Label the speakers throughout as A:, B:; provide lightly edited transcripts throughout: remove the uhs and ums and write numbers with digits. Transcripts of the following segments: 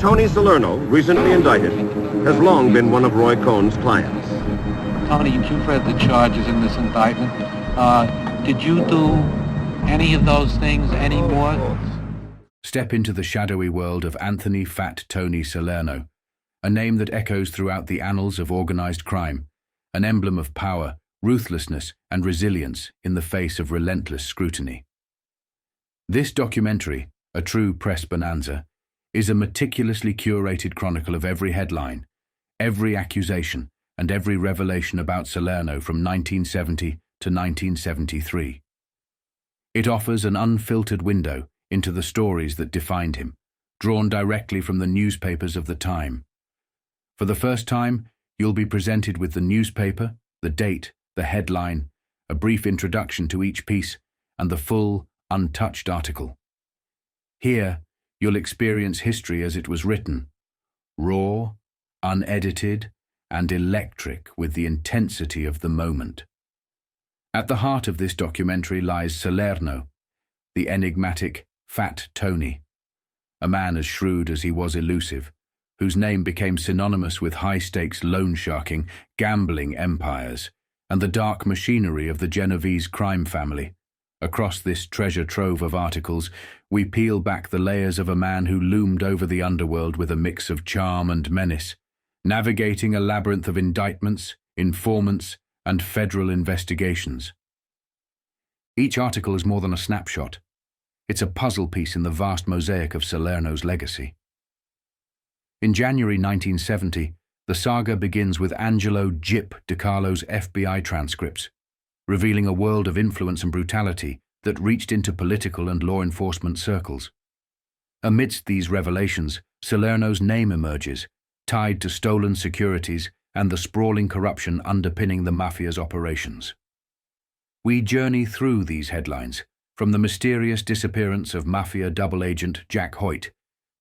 A: Tony Salerno, recently indicted, has long been one of Roy Cohn's clients.
B: Tony, you've read the charges in this indictment. Did you do any of those things anymore?
C: Step into the shadowy world of Anthony Fat Tony Salerno, a name that echoes throughout the annals of organized crime, an emblem of power, ruthlessness, and resilience in the face of relentless scrutiny. This documentary, a true press bonanza, is a meticulously curated chronicle of every headline, every accusation, and every revelation about Salerno from 1970 to 1973. It offers an unfiltered window into the stories that defined him, drawn directly from the newspapers of the time. For the first time, you'll be presented with the newspaper, the date, the headline, a brief introduction to each piece, and the full, untouched article. Here, you'll experience history as it was written, raw, unedited, and electric with the intensity of the moment. At the heart of this documentary lies Salerno, the enigmatic Fat Tony, a man as shrewd as he was elusive, whose name became synonymous with high-stakes loan-sharking, gambling empires, and the dark machinery of the Genovese crime family. Across this treasure trove of articles, we peel back the layers of a man who loomed over the underworld with a mix of charm and menace, navigating a labyrinth of indictments, informants, and federal investigations. Each article is more than a snapshot. It's a puzzle piece in the vast mosaic of Salerno's legacy. In January 1970, the saga begins with Angelo "Gyp" DiCarlo's FBI transcripts, revealing a world of influence and brutality that reached into political and law enforcement circles. Amidst these revelations, Salerno's name emerges, tied to stolen securities and the sprawling corruption underpinning the Mafia's operations. We journey through these headlines, from the mysterious disappearance of Mafia double agent Jack Hoyt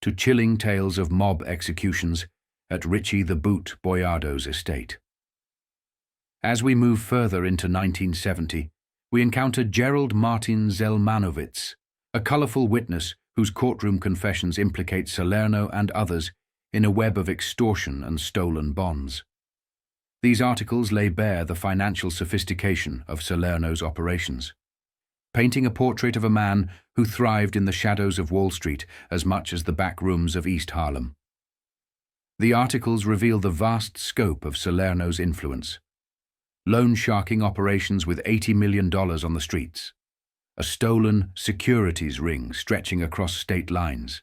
C: to chilling tales of mob executions at Richie the Boot Boyardo's estate. As we move further into 1970, we encounter Gerald Martin Zelmanovitz, a colorful witness whose courtroom confessions implicate Salerno and others in a web of extortion and stolen bonds. These articles lay bare the financial sophistication of Salerno's operations, painting a portrait of a man who thrived in the shadows of Wall Street as much as the back rooms of East Harlem. The articles reveal the vast scope of Salerno's influence. Loan-sharking operations with $80 million on the streets, a stolen securities ring stretching across state lines,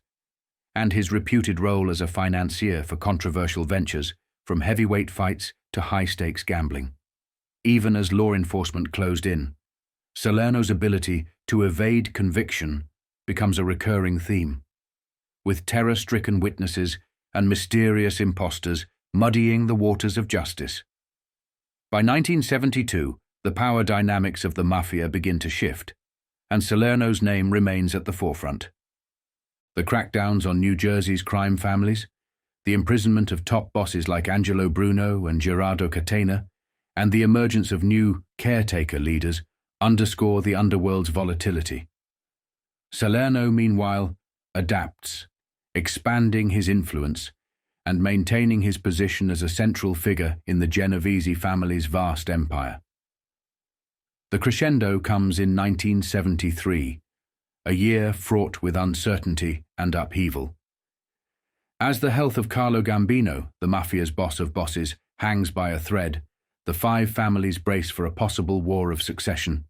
C: and his reputed role as a financier for controversial ventures from heavyweight fights to high-stakes gambling. Even as law enforcement closed in, Salerno's ability to evade conviction becomes a recurring theme, with terror-stricken witnesses and mysterious imposters muddying the waters of justice. By 1972, the power dynamics of the Mafia begin to shift, and Salerno's name remains at the forefront. The crackdowns on New Jersey's crime families, the imprisonment of top bosses like Angelo Bruno and Gerardo Catena, and the emergence of new caretaker leaders underscore the underworld's volatility. Salerno, meanwhile, adapts, expanding his influence and maintaining his position as a central figure in the Genovese family's vast empire. The crescendo comes in 1973, a year fraught with uncertainty and upheaval. As the health of Carlo Gambino, the Mafia's boss of bosses, hangs by a thread, the five families brace for a possible war of succession.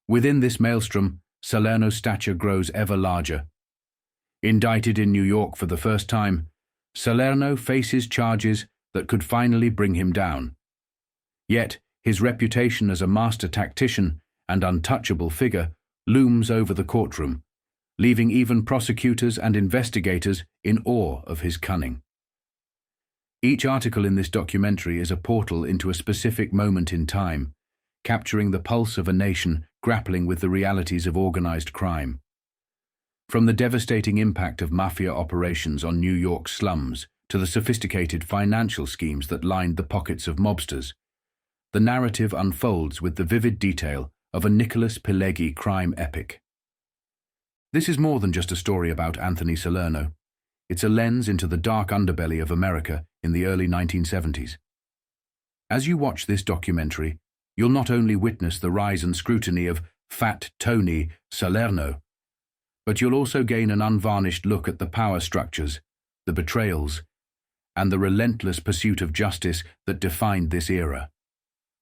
C: Within this maelstrom, Salerno's stature grows ever larger. Indicted in New York for the first time, Salerno faces charges that could finally bring him down. Yet, his reputation as a master tactician and untouchable figure looms over the courtroom, leaving even prosecutors and investigators in awe of his cunning. Each article in this documentary is a portal into a specific moment in time, capturing the pulse of a nation grappling with the realities of organized crime. From the devastating impact of Mafia operations on New York's slums to the sophisticated financial schemes that lined the pockets of mobsters, the narrative unfolds with the vivid detail of a Nicholas Pileggi crime epic. This is more than just a story about Anthony Salerno. It's a lens into the dark underbelly of America in the early 1970s. As you watch this documentary, you'll not only witness the rise and scrutiny of Fat Tony Salerno, but you'll also gain an unvarnished look at the power structures, the betrayals, and the relentless pursuit of justice that defined this era.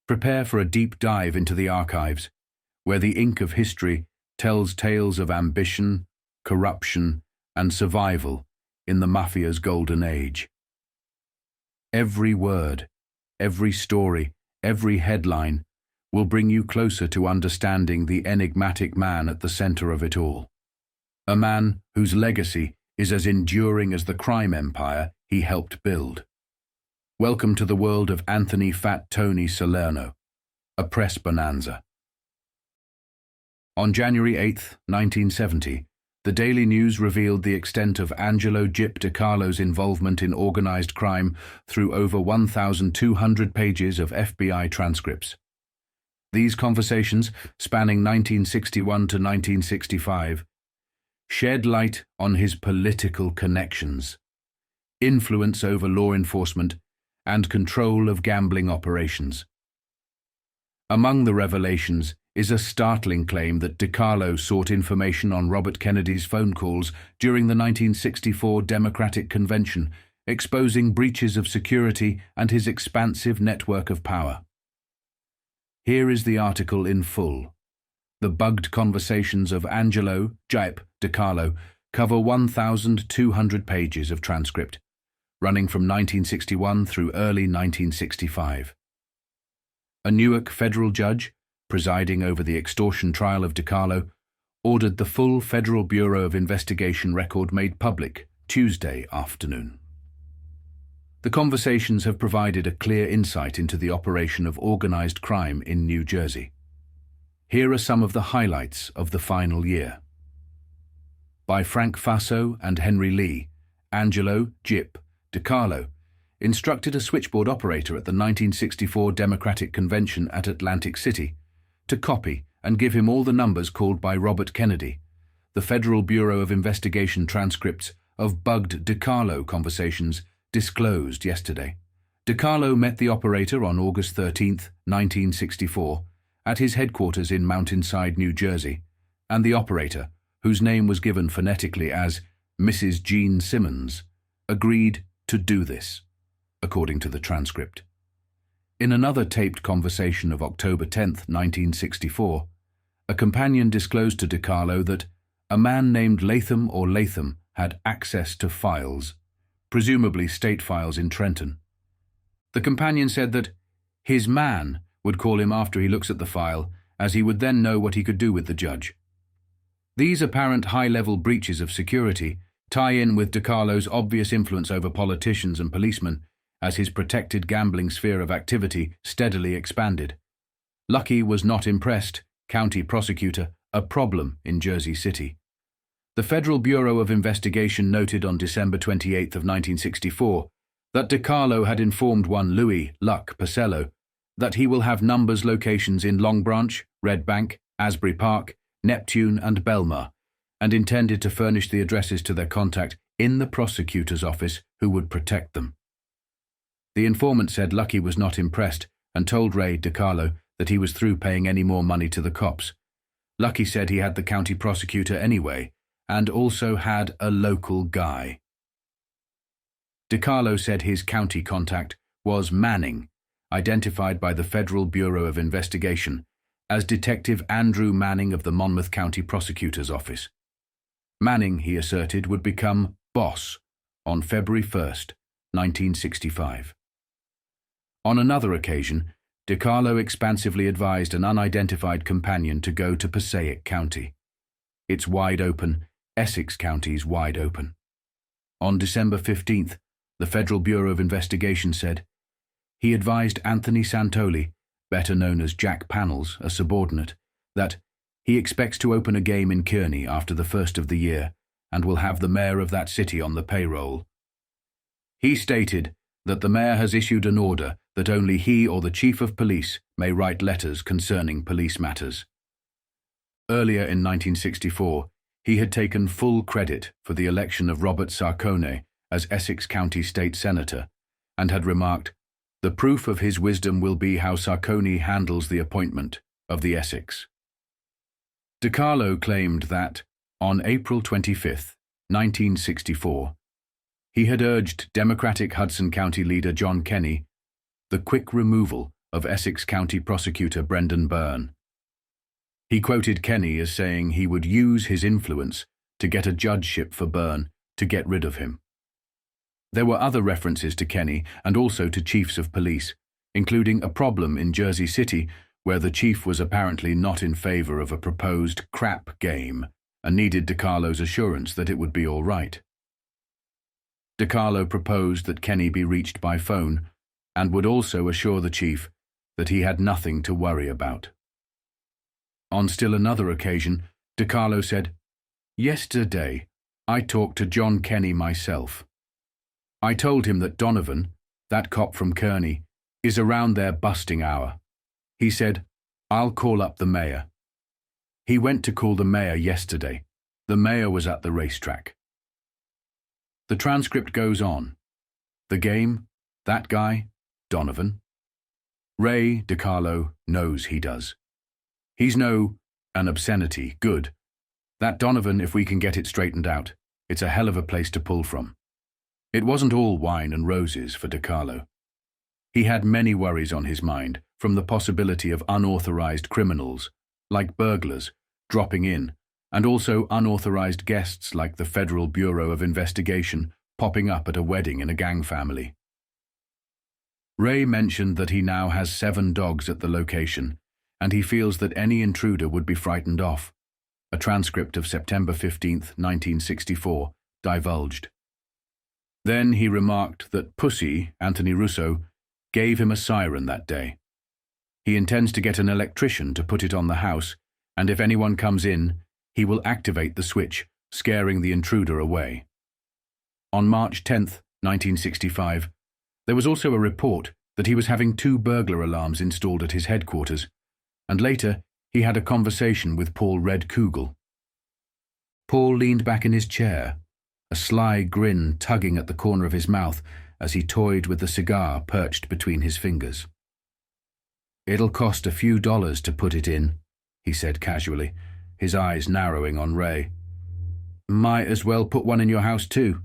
C: Prepare for a deep dive into the archives, where the ink of history tells tales of ambition, corruption, and survival in the Mafia's golden age. Every word, every story, every headline will bring you closer to understanding the enigmatic man at the center of it all. A man whose legacy is as enduring as the crime empire he helped build. Welcome to the world of Anthony Fat Tony Salerno, a Press Bonanza. On January 8, 1970, the Daily News revealed the extent of Angelo "Gyp" DiCarlo's involvement in organized crime through over 1,200 pages of FBI transcripts. These conversations, spanning 1961 to 1965, shed light on his political connections, influence over law enforcement, and control of gambling operations. Among the revelations is a startling claim that DiCarlo sought information on Robert Kennedy's phone calls during the 1964 Democratic Convention, exposing breaches of security and his expansive network of power. Here is the article in full. The bugged conversations of Angelo "Gyp" DiCarlo cover 1,200 pages of transcript, running from 1961 through early 1965. A Newark federal judge, presiding over the extortion trial of DiCarlo, ordered the full Federal Bureau of Investigation record made public Tuesday afternoon. The conversations have provided a clear insight into the operation of organized crime in New Jersey. Here are some of the highlights of the final year. By Frank Faso and Henry Lee, Angelo "Gyp" DiCarlo instructed a switchboard operator at the 1964 Democratic Convention at Atlantic City to copy and give him all the numbers called by Robert Kennedy. The Federal Bureau of Investigation transcripts of bugged DiCarlo conversations disclosed yesterday. DiCarlo met the operator on August 13, 1964, at his headquarters in Mountainside, New Jersey, and the operator, whose name was given phonetically as Mrs. Jean Simmons, agreed to do this, according to the transcript. In another taped conversation of October 10, 1964, a companion disclosed to DiCarlo that a man named Latham or Latham had access to files, presumably state files in Trenton. The companion said that his man would call him after he looks at the file, as he would then know what he could do with the judge. These apparent high-level breaches of security tie in with DiCarlo's obvious influence over politicians and policemen as his protected gambling sphere of activity steadily expanded. Lucky was not impressed, county prosecutor, a problem in Jersey City. The Federal Bureau of Investigation noted on December 28 of 1964 that DiCarlo had informed one Louis "Luck" Pacello that he will have numbers locations in Long Branch, Red Bank, Asbury Park, Neptune, and Belmar, and intended to furnish the addresses to their contact in the prosecutor's office who would protect them. The informant said Lucky was not impressed and told Ray DiCarlo that he was through paying any more money to the cops. Lucky said he had the county prosecutor anyway, and also had a local guy. DiCarlo said his county contact was Manning, identified by the Federal Bureau of Investigation as Detective Andrew Manning of the Monmouth County Prosecutor's Office. Manning, he asserted, would become boss on February 1st, 1965. On another occasion, DiCarlo expansively advised an unidentified companion to go to Passaic County. It's wide open, Essex County's wide open. On December 15th, the Federal Bureau of Investigation said, he advised Anthony Santoli, better known as Jack Panels, a subordinate, that he expects to open a game in Kearney after the first of the year and will have the mayor of that city on the payroll. He stated that the mayor has issued an order that only he or the chief of police may write letters concerning police matters. Earlier in 1964, He had taken full credit for the election of Robert Sarcone as Essex County State Senator and had remarked, "The proof of his wisdom will be how Sarcone handles the appointment of the Essex." DiCarlo claimed that, on April 25, 1964, he had urged Democratic Hudson County leader John Kenney the quick removal of Essex County Prosecutor Brendan Byrne. He quoted Kenney as saying he would use his influence to get a judgeship for Byrne to get rid of him. There were other references to Kenney and also to chiefs of police, including a problem in Jersey City where the chief was apparently not in favor of a proposed crap game and needed DiCarlo's assurance that it would be all right. DiCarlo proposed that Kenney be reached by phone and would also assure the chief that he had nothing to worry about. On still another occasion, DiCarlo said, "Yesterday, I talked to John Kenney myself. I told him that Donovan, that cop from Kearney, is around their busting hour. He said, 'I'll call up the mayor.' He went to call the mayor yesterday. The mayor was at the racetrack." The transcript goes on. The game, that guy, Donovan. Ray DiCarlo knows he does. He's an obscenity, good. That Donovan, if we can get it straightened out, it's a hell of a place to pull from. It wasn't all wine and roses for DiCarlo. He had many worries on his mind, from the possibility of unauthorized criminals, like burglars, dropping in, and also unauthorized guests like the Federal Bureau of Investigation popping up at a wedding in a gang family. Ray mentioned that he now has 7 dogs at the location, and he feels that any intruder would be frightened off. A transcript of September 15, 1964, divulged. Then he remarked that Pussy, Anthony Russo, gave him a siren that day. He intends to get an electrician to put it on the house, and if anyone comes in, he will activate the switch, scaring the intruder away. On March 10, 1965, there was also a report that he was having 2 burglar alarms installed at his headquarters, and later he had a conversation with Paul Red Kugel. Paul leaned back in his chair, a sly grin tugging at the corner of his mouth as he toyed with the cigar perched between his fingers. "It'll cost a few dollars to put it in," he said casually, his eyes narrowing on Ray. "Might as well put one in your house too.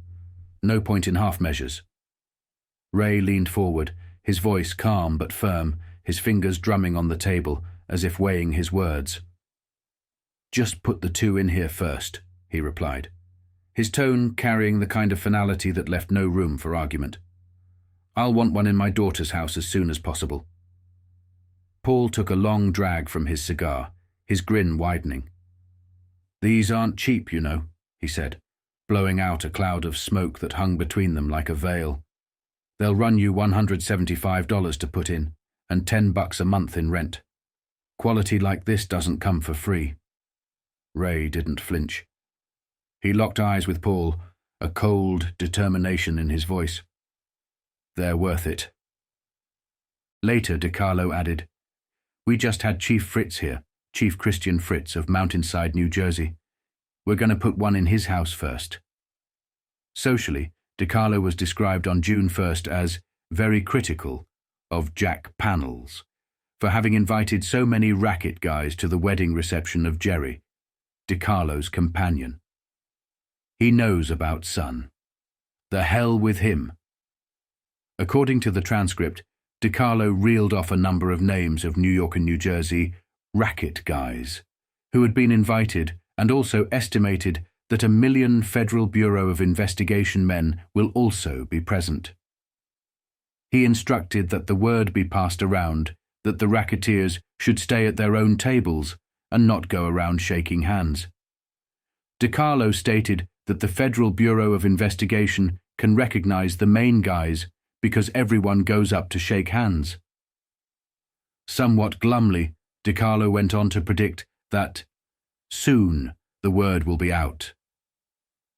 C: No point in half measures." Ray leaned forward, his voice calm but firm, his fingers drumming on the table as if weighing his words. "Just put the 2 in here first," he replied, his tone carrying the kind of finality that left no room for argument. "I'll want one in my daughter's house as soon as possible." Paul took a long drag from his cigar, his grin widening. "These aren't cheap, you know," he said, blowing out a cloud of smoke that hung between them like a veil. "They'll run you $175 to put in, and $10 a month in rent. Quality like this doesn't come for free." Ray didn't flinch. He locked eyes with Paul, a cold determination in his voice. "They're worth it." Later, DiCarlo added, "We just had Chief Fritz here, Chief Christian Fritz of Mountainside, New Jersey. We're going to put one in his house first." Socially, DiCarlo was described on June 1st as very critical of Jack Panels for having invited so many racket guys to the wedding reception of Jerry, DiCarlo's companion. He knows about Son. The hell with him. According to the transcript, DiCarlo reeled off a number of names of New York and New Jersey racket guys who had been invited, and also estimated that 1 million Federal Bureau of Investigation men will also be present. He instructed that the word be passed around that the racketeers should stay at their own tables and not go around shaking hands. DiCarlo stated that the Federal Bureau of Investigation can recognize the main guys because everyone goes up to shake hands. Somewhat glumly, DiCarlo went on to predict that soon the word will be out.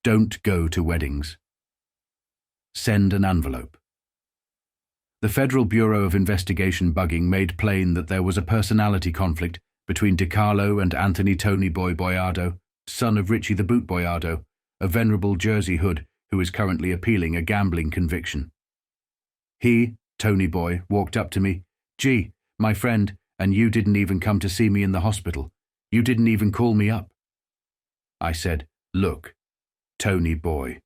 C: Don't go to weddings. Send an envelope. The Federal Bureau of Investigation bugging made plain that there was a personality conflict between DiCarlo and Anthony Tony Boy Boyardo, son of Richie the Boot Boyardo, a venerable Jersey hood who is currently appealing a gambling conviction. He, Tony Boy, walked up to me. "Gee, my friend, and you didn't even come to see me in the hospital. You didn't even call me up." I said, "Look, Tony Boy,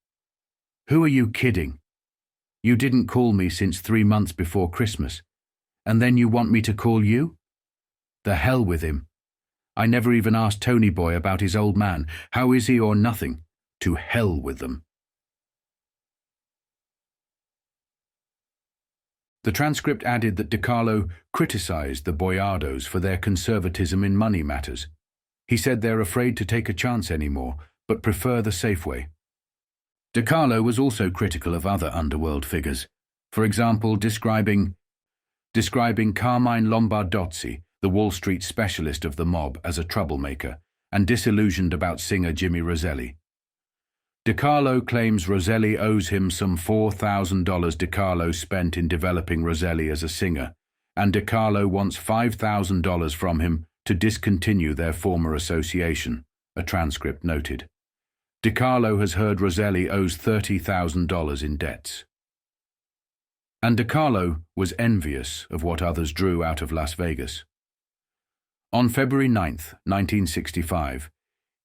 C: who are you kidding? You didn't call me since 3 months before Christmas, and then you want me to call you? The hell with him. I never even asked Tony Boy about his old man. How is he or nothing? To hell with them." The transcript added that DiCarlo criticized the Boyardos for their conservatism in money matters. He said they're afraid to take a chance anymore, but prefer the safe way. DiCarlo was also critical of other underworld figures, for example, describing Carmine Lombardozzi, the Wall Street specialist of the mob, as a troublemaker, and disillusioned about singer Jimmy Roselli. DiCarlo claims Roselli owes him some $4,000 DiCarlo spent in developing Roselli as a singer, and DiCarlo wants $5,000 from him to discontinue their former association, a transcript noted. DiCarlo has heard Roselli owes $30,000 in debts. And DiCarlo was envious of what others drew out of Las Vegas. On February 9th, 1965,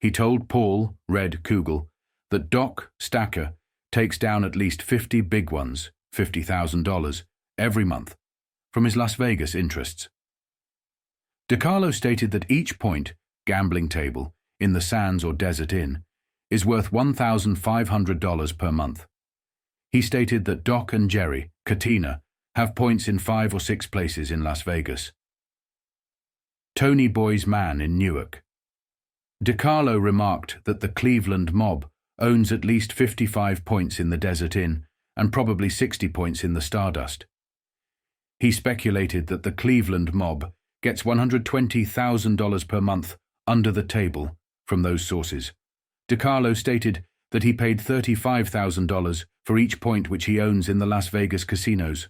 C: he told Paul Red Kugel that Doc Stacker takes down at least 50 big ones, $50,000, every month, from his Las Vegas interests. DiCarlo stated that each point, gambling table, in the Sands or Desert Inn, is worth $1,500 per month. He stated that Doc and Jerry, Katina, have points in 5 or 6 places in Las Vegas. Tony Boy's man in Newark. DiCarlo remarked that the Cleveland mob owns at least 55 points in the Desert Inn and probably 60 points in the Stardust. He speculated that the Cleveland mob gets $120,000 per month under the table from those sources. DiCarlo stated that he paid $35,000 for each point which he owns in the Las Vegas casinos.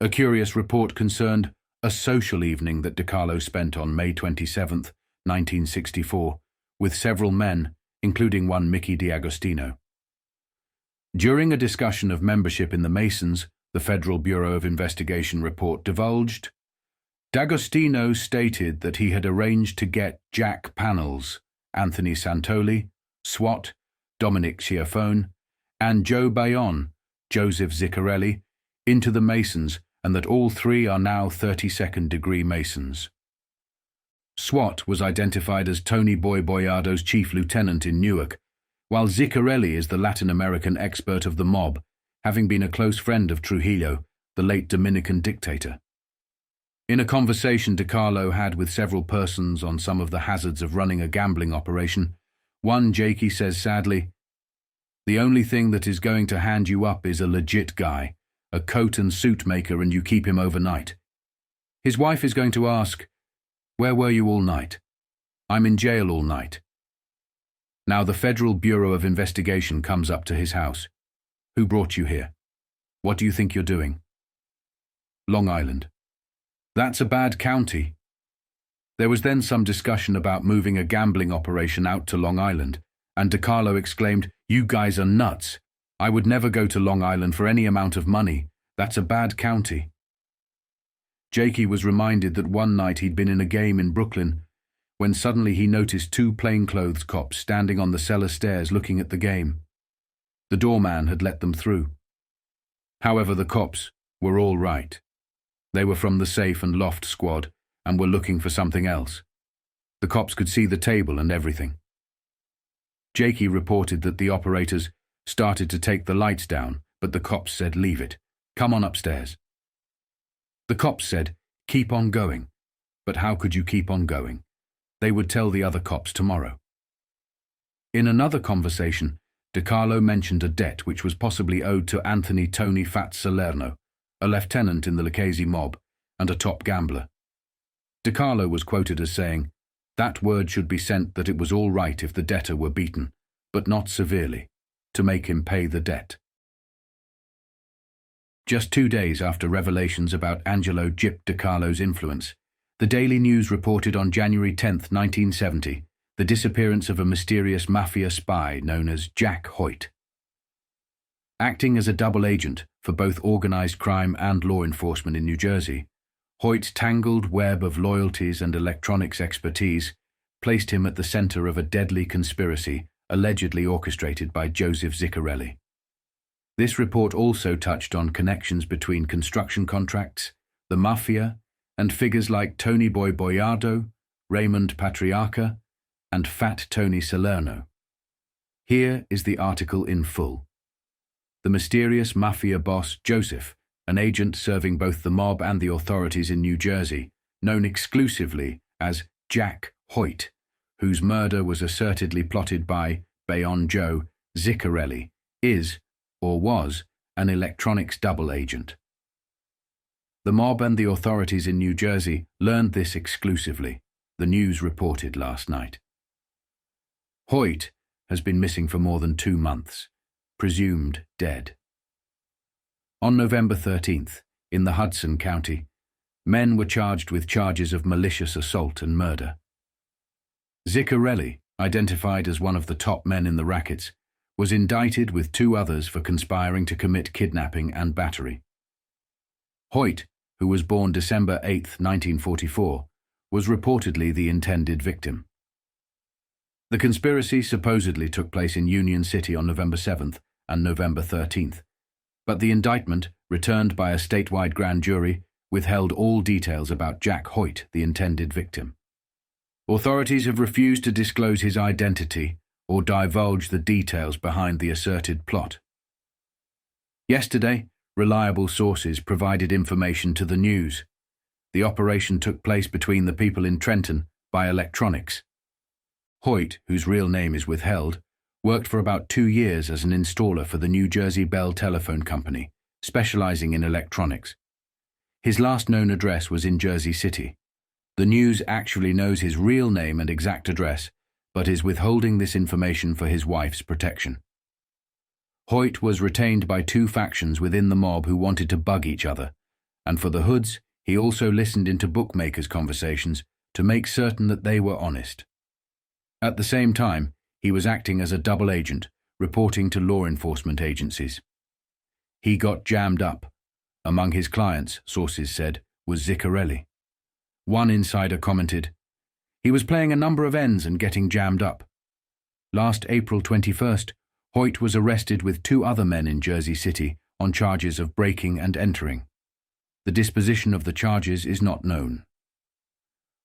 C: A curious report concerned a social evening that DiCarlo spent on May 27, 1964, with several men, including one Mickey D'Agostino. During a discussion of membership in the Masons, the Federal Bureau of Investigation report divulged, D'Agostino stated that he had arranged to get Jack Panels, Anthony Santoli, SWAT, Dominic Schiaffone, and Joe Bayon, Joseph Ziccarelli, into the Masons, and that all 3 are now 32nd-degree Masons. SWAT was identified as Tony Boy Boyardo's chief lieutenant in Newark, while Ziccarelli is the Latin American expert of the mob, having been a close friend of Trujillo, the late Dominican dictator. In a conversation DiCarlo had with several persons on some of the hazards of running a gambling operation, one Jakey says sadly, "The only thing that is going to hand you up is a legit guy, a coat and suit maker, and you keep him overnight. His wife is going to ask, 'Where were you all night?' 'I'm in jail all night.' Now the Federal Bureau of Investigation comes up to his house. 'Who brought you here? What do you think you're doing?' 'Long Island.' 'That's a bad county.' There was then some discussion about moving a gambling operation out to Long Island, and DiCarlo exclaimed, "You guys are nuts. I would never go to Long Island for any amount of money. That's a bad county." Jakey was reminded that one night he'd been in a game in Brooklyn, when suddenly he noticed 2 plainclothes cops standing on the cellar stairs looking at the game. The doorman had let them through. However, the cops were all right. They were from the safe and loft squad and were looking for something else. The cops could see the table and everything. Jakey reported that the operators started to take the lights down, but the cops said, "Leave it. Come on upstairs." The cops said, "Keep on going." But how could you keep on going? They would tell the other cops tomorrow. In another conversation, DiCarlo mentioned a debt which was possibly owed to Anthony Tony Fat Salerno, a lieutenant in the Lucchese mob and a top gambler. DiCarlo was quoted as saying, "That word should be sent that it was all right if the debtor were beaten, but not severely, to make him pay the debt." Just 2 days after revelations about Angelo Gyp DiCarlo's influence, the Daily News reported on January 10, 1970, the disappearance of a mysterious Mafia spy known as Jack Hoyt. Acting as a double agent for both organized crime and law enforcement in New Jersey, Hoyt's tangled web of loyalties and electronics expertise placed him at the center of a deadly conspiracy allegedly orchestrated by Joseph Ziccarelli. This report also touched on connections between construction contracts, the Mafia, and figures like Tony Boy Boyardo, Raymond Patriarca, and Fat Tony Salerno. Here is the article in full. The mysterious Mafia boss Joseph, an agent serving both the mob and the authorities in New Jersey, known exclusively as Jack Hoyt, whose murder was assertedly plotted by Bayon Joe Ziccarelli, is, or was, an electronics double agent. The mob and the authorities in New Jersey learned this exclusively, the news reported last night. Hoyt has been missing for more than 2 months, presumed dead. On November 13th, in the Hudson County, men were charged with charges of malicious assault and murder. Ziccarelli, identified as one of the top men in the rackets, was indicted with 2 others for conspiring to commit kidnapping and battery. Hoyt, who was born December 8, 1944, was reportedly the intended victim. The conspiracy supposedly took place in Union City on November 7th and November 13th, but the indictment, returned by a statewide grand jury, withheld all details about Jack Hoyt, the intended victim. Authorities have refused to disclose his identity or divulge the details behind the asserted plot. Yesterday, reliable sources provided information to the news. The operation took place between the people in Trenton by electronics. Hoyt, whose real name is withheld, worked for about 2 years as an installer for the New Jersey Bell Telephone Company, specializing in electronics. His last known address was in Jersey City. The news actually knows his real name and exact address, but is withholding this information for his wife's protection. Hoyt was retained by 2 factions within the mob who wanted to bug each other, and for the hoods, he also listened into bookmakers' conversations to make certain that they were honest. At the same time, he was acting as a double agent, reporting to law enforcement agencies. He got jammed up. Among his clients, sources said, was Ziccarelli. One insider commented, "He was playing a number of ends and getting jammed up." Last April 21st, Hoyt was arrested with 2 other men in Jersey City on charges of breaking and entering. The disposition of the charges is not known.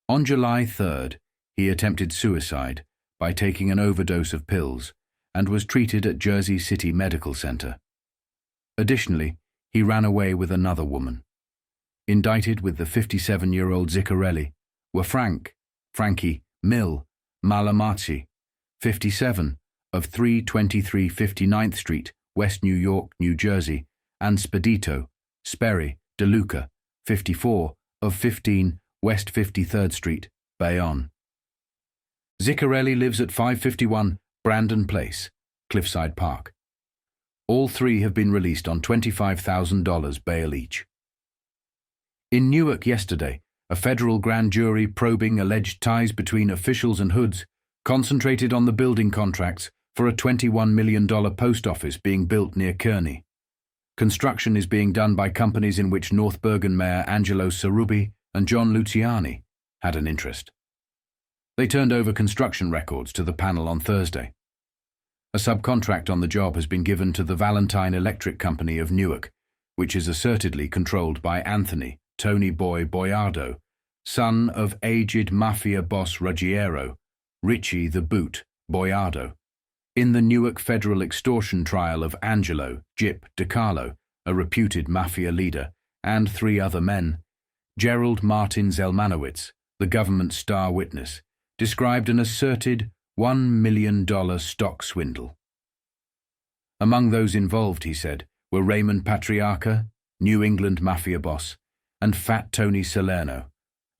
C: On July 3rd, he attempted suicide by taking an overdose of pills and was treated at Jersey City Medical Center. Additionally, he ran away with another woman. Indicted with the 57-year-old Ziccarelli were Frankie Mill Malamazzi, 57, of 323 59th Street, West New York, New Jersey, and Spedito Sperry DeLuca, 54, of 15 West 53rd Street, Bayonne. Ziccarelli lives at 551 Brandon Place, Cliffside Park. All 3 have been released on $25,000 bail each. In Newark yesterday, a federal grand jury probing alleged ties between officials and hoods concentrated on the building contracts for a $21 million post office being built near Kearney. Construction is being done by companies in which North Bergen Mayor Angelo Cerubi and John Luciani had an interest. They turned over construction records to the panel on Thursday. A subcontract on the job has been given to the Valentine Electric Company of Newark, which is assertedly controlled by Anthony Tony Boy Boyardo, son of aged Mafia boss Ruggiero, Richie the Boot Boyardo, in the Newark federal extortion trial of Angelo Gyp DiCarlo, a reputed Mafia leader, and 3 other men. Gerald Martin Zelmanovitz, the government star witness, described an asserted $1 million stock swindle. Among those involved, he said, were Raymond Patriarca, New England Mafia boss, and Fat Tony Salerno,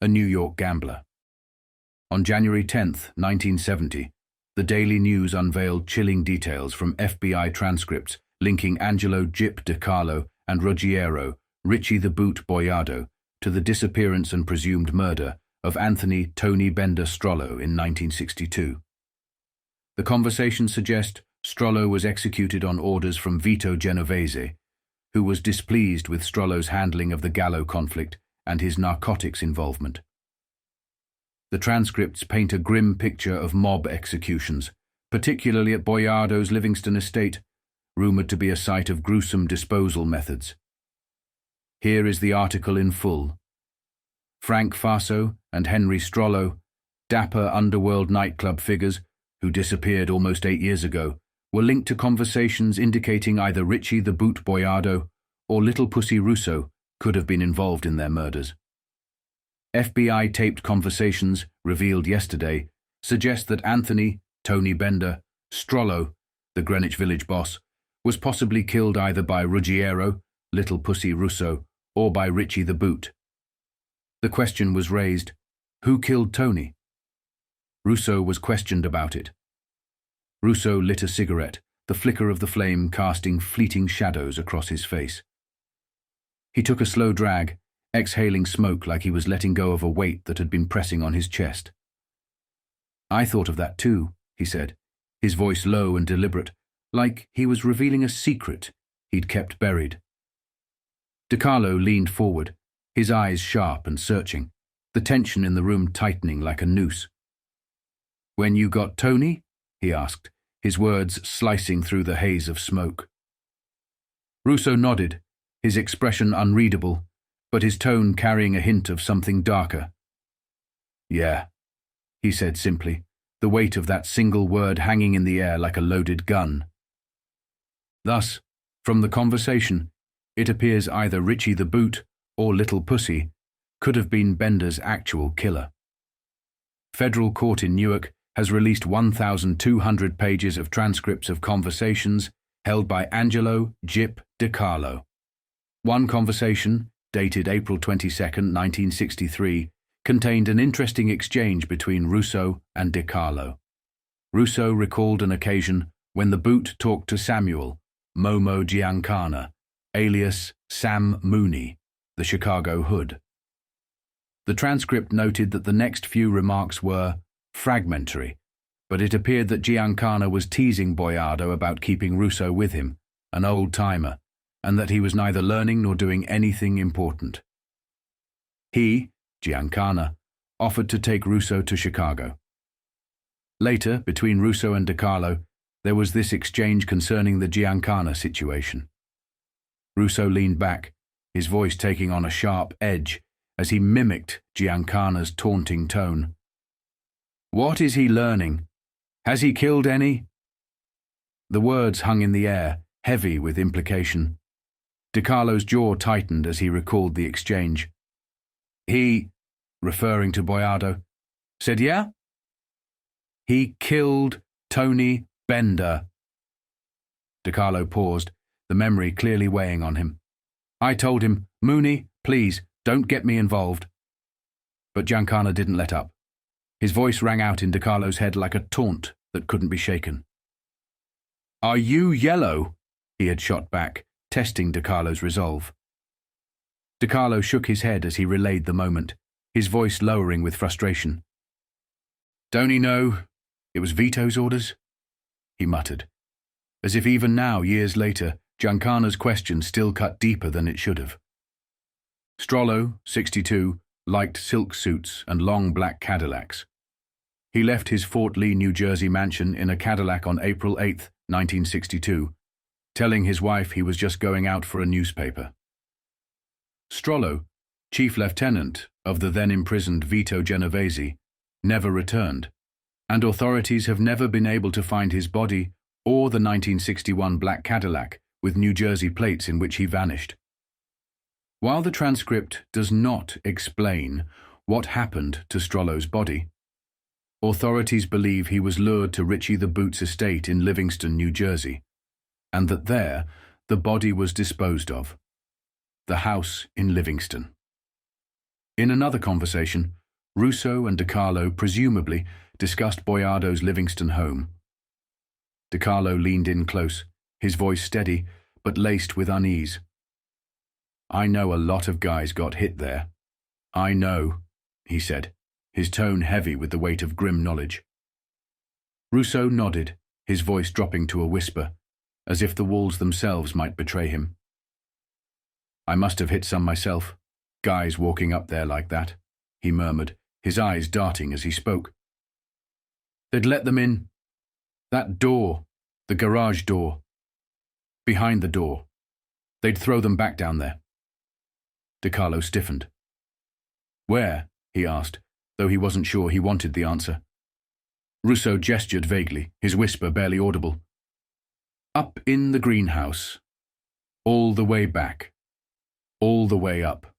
C: a New York gambler. On January 10, 1970, the Daily News unveiled chilling details from FBI transcripts linking Angelo Gyp DiCarlo and Ruggiero, Richie the Boot Boyardo, to the disappearance and presumed murder of Anthony Tony Bender Strollo in 1962. The conversations suggest Strollo was executed on orders from Vito Genovese, who was displeased with Strollo's handling of the Gallo conflict and his narcotics involvement. The transcripts paint a grim picture of mob executions, particularly at Boiardo's Livingston estate, rumoured to be a site of gruesome disposal methods. Here is the article in full. Frank Faso and Henry Strollo, dapper underworld nightclub figures who disappeared almost 8 years ago, were linked to conversations indicating either Richie the Boot Boiardo or Little Pussy Russo could have been involved in their murders. FBI taped conversations revealed yesterday suggest that Anthony, Tony Bender, Strollo, the Greenwich Village boss, was possibly killed either by Ruggiero, Little Pussy Russo, or by Richie the Boot. The question was raised, who killed Tony? Russo was questioned about it. Russo lit a cigarette, the flicker of the flame casting fleeting shadows across his face. He took a slow drag, exhaling smoke like he was letting go of a weight that had been pressing on his chest. I thought of that too, he said, his voice low and deliberate, like he was revealing a secret he'd kept buried. DiCarlo leaned forward, his eyes sharp and searching, the tension in the room tightening like a noose. When you got Tony? He asked, his words slicing through the haze of smoke. Russo nodded, his expression unreadable, but his tone carrying a hint of something darker. Yeah, he said simply, the weight of that single word hanging in the air like a loaded gun. Thus, from the conversation, it appears either Richie the Boot or Little Pussy could have been Bender's actual killer. Federal court in Newark has released 1,200 pages of transcripts of conversations held by Angelo Gyp DiCarlo. One conversation, dated April 22, 1963, contained an interesting exchange between Russo and DiCarlo. Russo recalled an occasion when the Boot talked to Samuel, Momo Giancana, alias Sam Mooney, the Chicago Hood. The transcript noted that the next few remarks were fragmentary, but it appeared that Giancana was teasing Boiardo about keeping Russo with him, an old-timer, and that he was neither learning nor doing anything important. He, Giancana, offered to take Russo to Chicago. Later, between Russo and DiCarlo, there was this exchange concerning the Giancana situation. Russo leaned back, his voice taking on a sharp edge as he mimicked Giancana's taunting tone. What is he learning? Has he killed any? The words hung in the air, heavy with implication. DiCarlo's jaw tightened as he recalled the exchange. He, referring to Boiardo, said, yeah? He killed Tony Bender. DiCarlo paused, the memory clearly weighing on him. I told him, Mooney, please, don't get me involved. But Giancana didn't let up. His voice rang out in DiCarlo's head like a taunt that couldn't be shaken. Are you yellow? He had shot back, testing DiCarlo's resolve. DiCarlo shook his head as he relayed the moment, his voice lowering with frustration. Don't he know it was Vito's orders? He muttered, as if even now, years later, Giancana's question still cut deeper than it should have. Strollo, 62, liked silk suits and long black Cadillacs. He left his Fort Lee, New Jersey mansion in a Cadillac on April 8, 1962, telling his wife he was just going out for a newspaper. Strollo, chief lieutenant of the then-imprisoned Vito Genovese, never returned, and authorities have never been able to find his body or the 1961 black Cadillac with New Jersey plates in which he vanished. While the transcript does not explain what happened to Strollo's body, authorities believe he was lured to Richie the Boot's estate in Livingston, New Jersey, and that there the body was disposed of. The house in Livingston. In another conversation, Russo and DiCarlo presumably discussed Boiardo's Livingston home. DiCarlo leaned in close, his voice steady but laced with unease. I know a lot of guys got hit there. I know, he said, his tone heavy with the weight of grim knowledge. Rousseau nodded, his voice dropping to a whisper, as if the walls themselves might betray him. "I must have hit some myself, guys walking up there like that," he murmured, his eyes darting as he spoke. "They'd let them in. That door, the garage door. Behind the door. They'd throw them back down there." DiCarlo stiffened. "Where?" he asked, though he wasn't sure he wanted the answer. Rousseau gestured vaguely, his whisper barely audible. "Up in the greenhouse. All the way back. All the way up.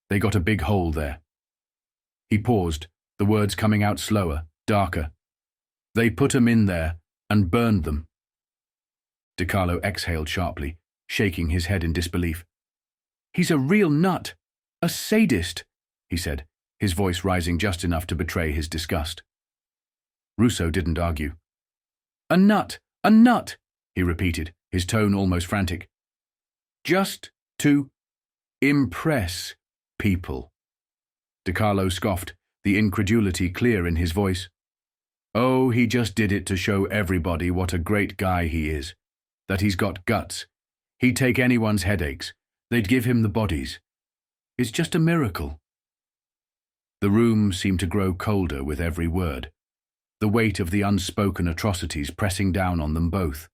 C: They got a big hole there." He paused, the words coming out slower, darker. "They put 'em in there and burned them." DiCarlo exhaled sharply, shaking his head in disbelief. "He's a real nut, a sadist," he said, his voice rising just enough to betray his disgust. Rousseau didn't argue. A nut, he repeated, his tone almost frantic. "Just to impress people." DiCarlo scoffed, the incredulity clear in his voice. "Oh, he just did it to show everybody what a great guy he is, that he's got guts. He'd take anyone's headaches. They'd give him the bodies. It's just a miracle." The room seemed to grow colder with every word, the weight of the unspoken atrocities pressing down on them both.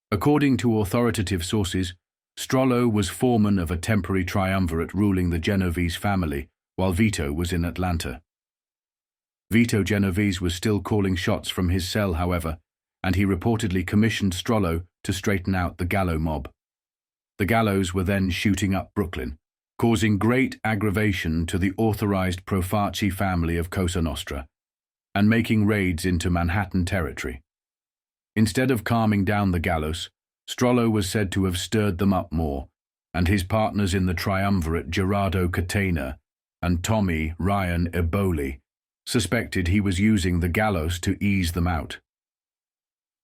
C: According to authoritative sources, Strollo was foreman of a temporary triumvirate ruling the Genovese family, while Vito was in Atlanta. Vito Genovese was still calling shots from his cell, however, and he reportedly commissioned Strollo to straighten out the Gallo mob. The Gallos were then shooting up Brooklyn, causing great aggravation to the authorized Profaci family of Cosa Nostra, and making raids into Manhattan territory. Instead of calming down the Gallos, Strollo was said to have stirred them up more, and his partners in the triumvirate Gerardo Catena and Tommy Ryan Eboli suspected he was using the Gallos to ease them out.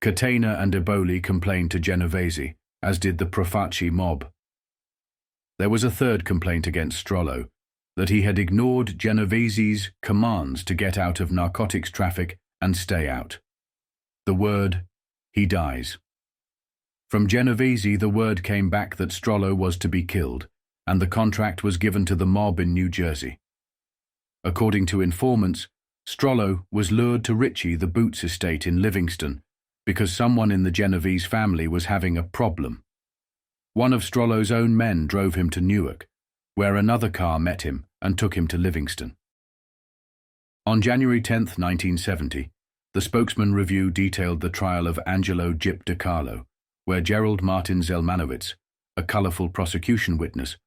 C: Catena and Eboli complained to Genovese, as did the Profaci mob. There was a third complaint against Strollo, that he had ignored Genovese's commands to get out of narcotics traffic and stay out. The word, he dies. From Genovese, the word came back that Strollo was to be killed, and the contract was given to the mob in New Jersey. According to informants, Strollo was lured to Ritchie, the Boots estate in Livingston, because someone in the Genovese family was having a problem. One of Strollo's own men drove him to Newark, where another car met him and took him to Livingston. On January 10, 1970, the Spokesman Review detailed the trial of Angelo Gyp DiCarlo, where Gerald Martin Zelmanovitz, a colorful prosecution witness,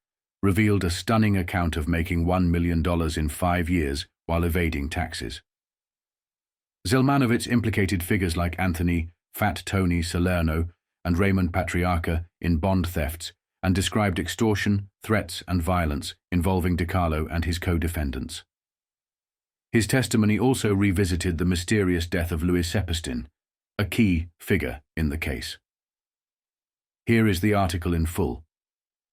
C: revealed a stunning account of making $1 million in 5 years while evading taxes. Zelmanovitz implicated figures like Anthony Fat Tony Salerno and Raymond Patriarca in bond thefts, and described extortion, threats, and violence involving DiCarlo and his co-defendants. His testimony also revisited the mysterious death of Louis Sepestin, a key figure in the case. Here is the article in full.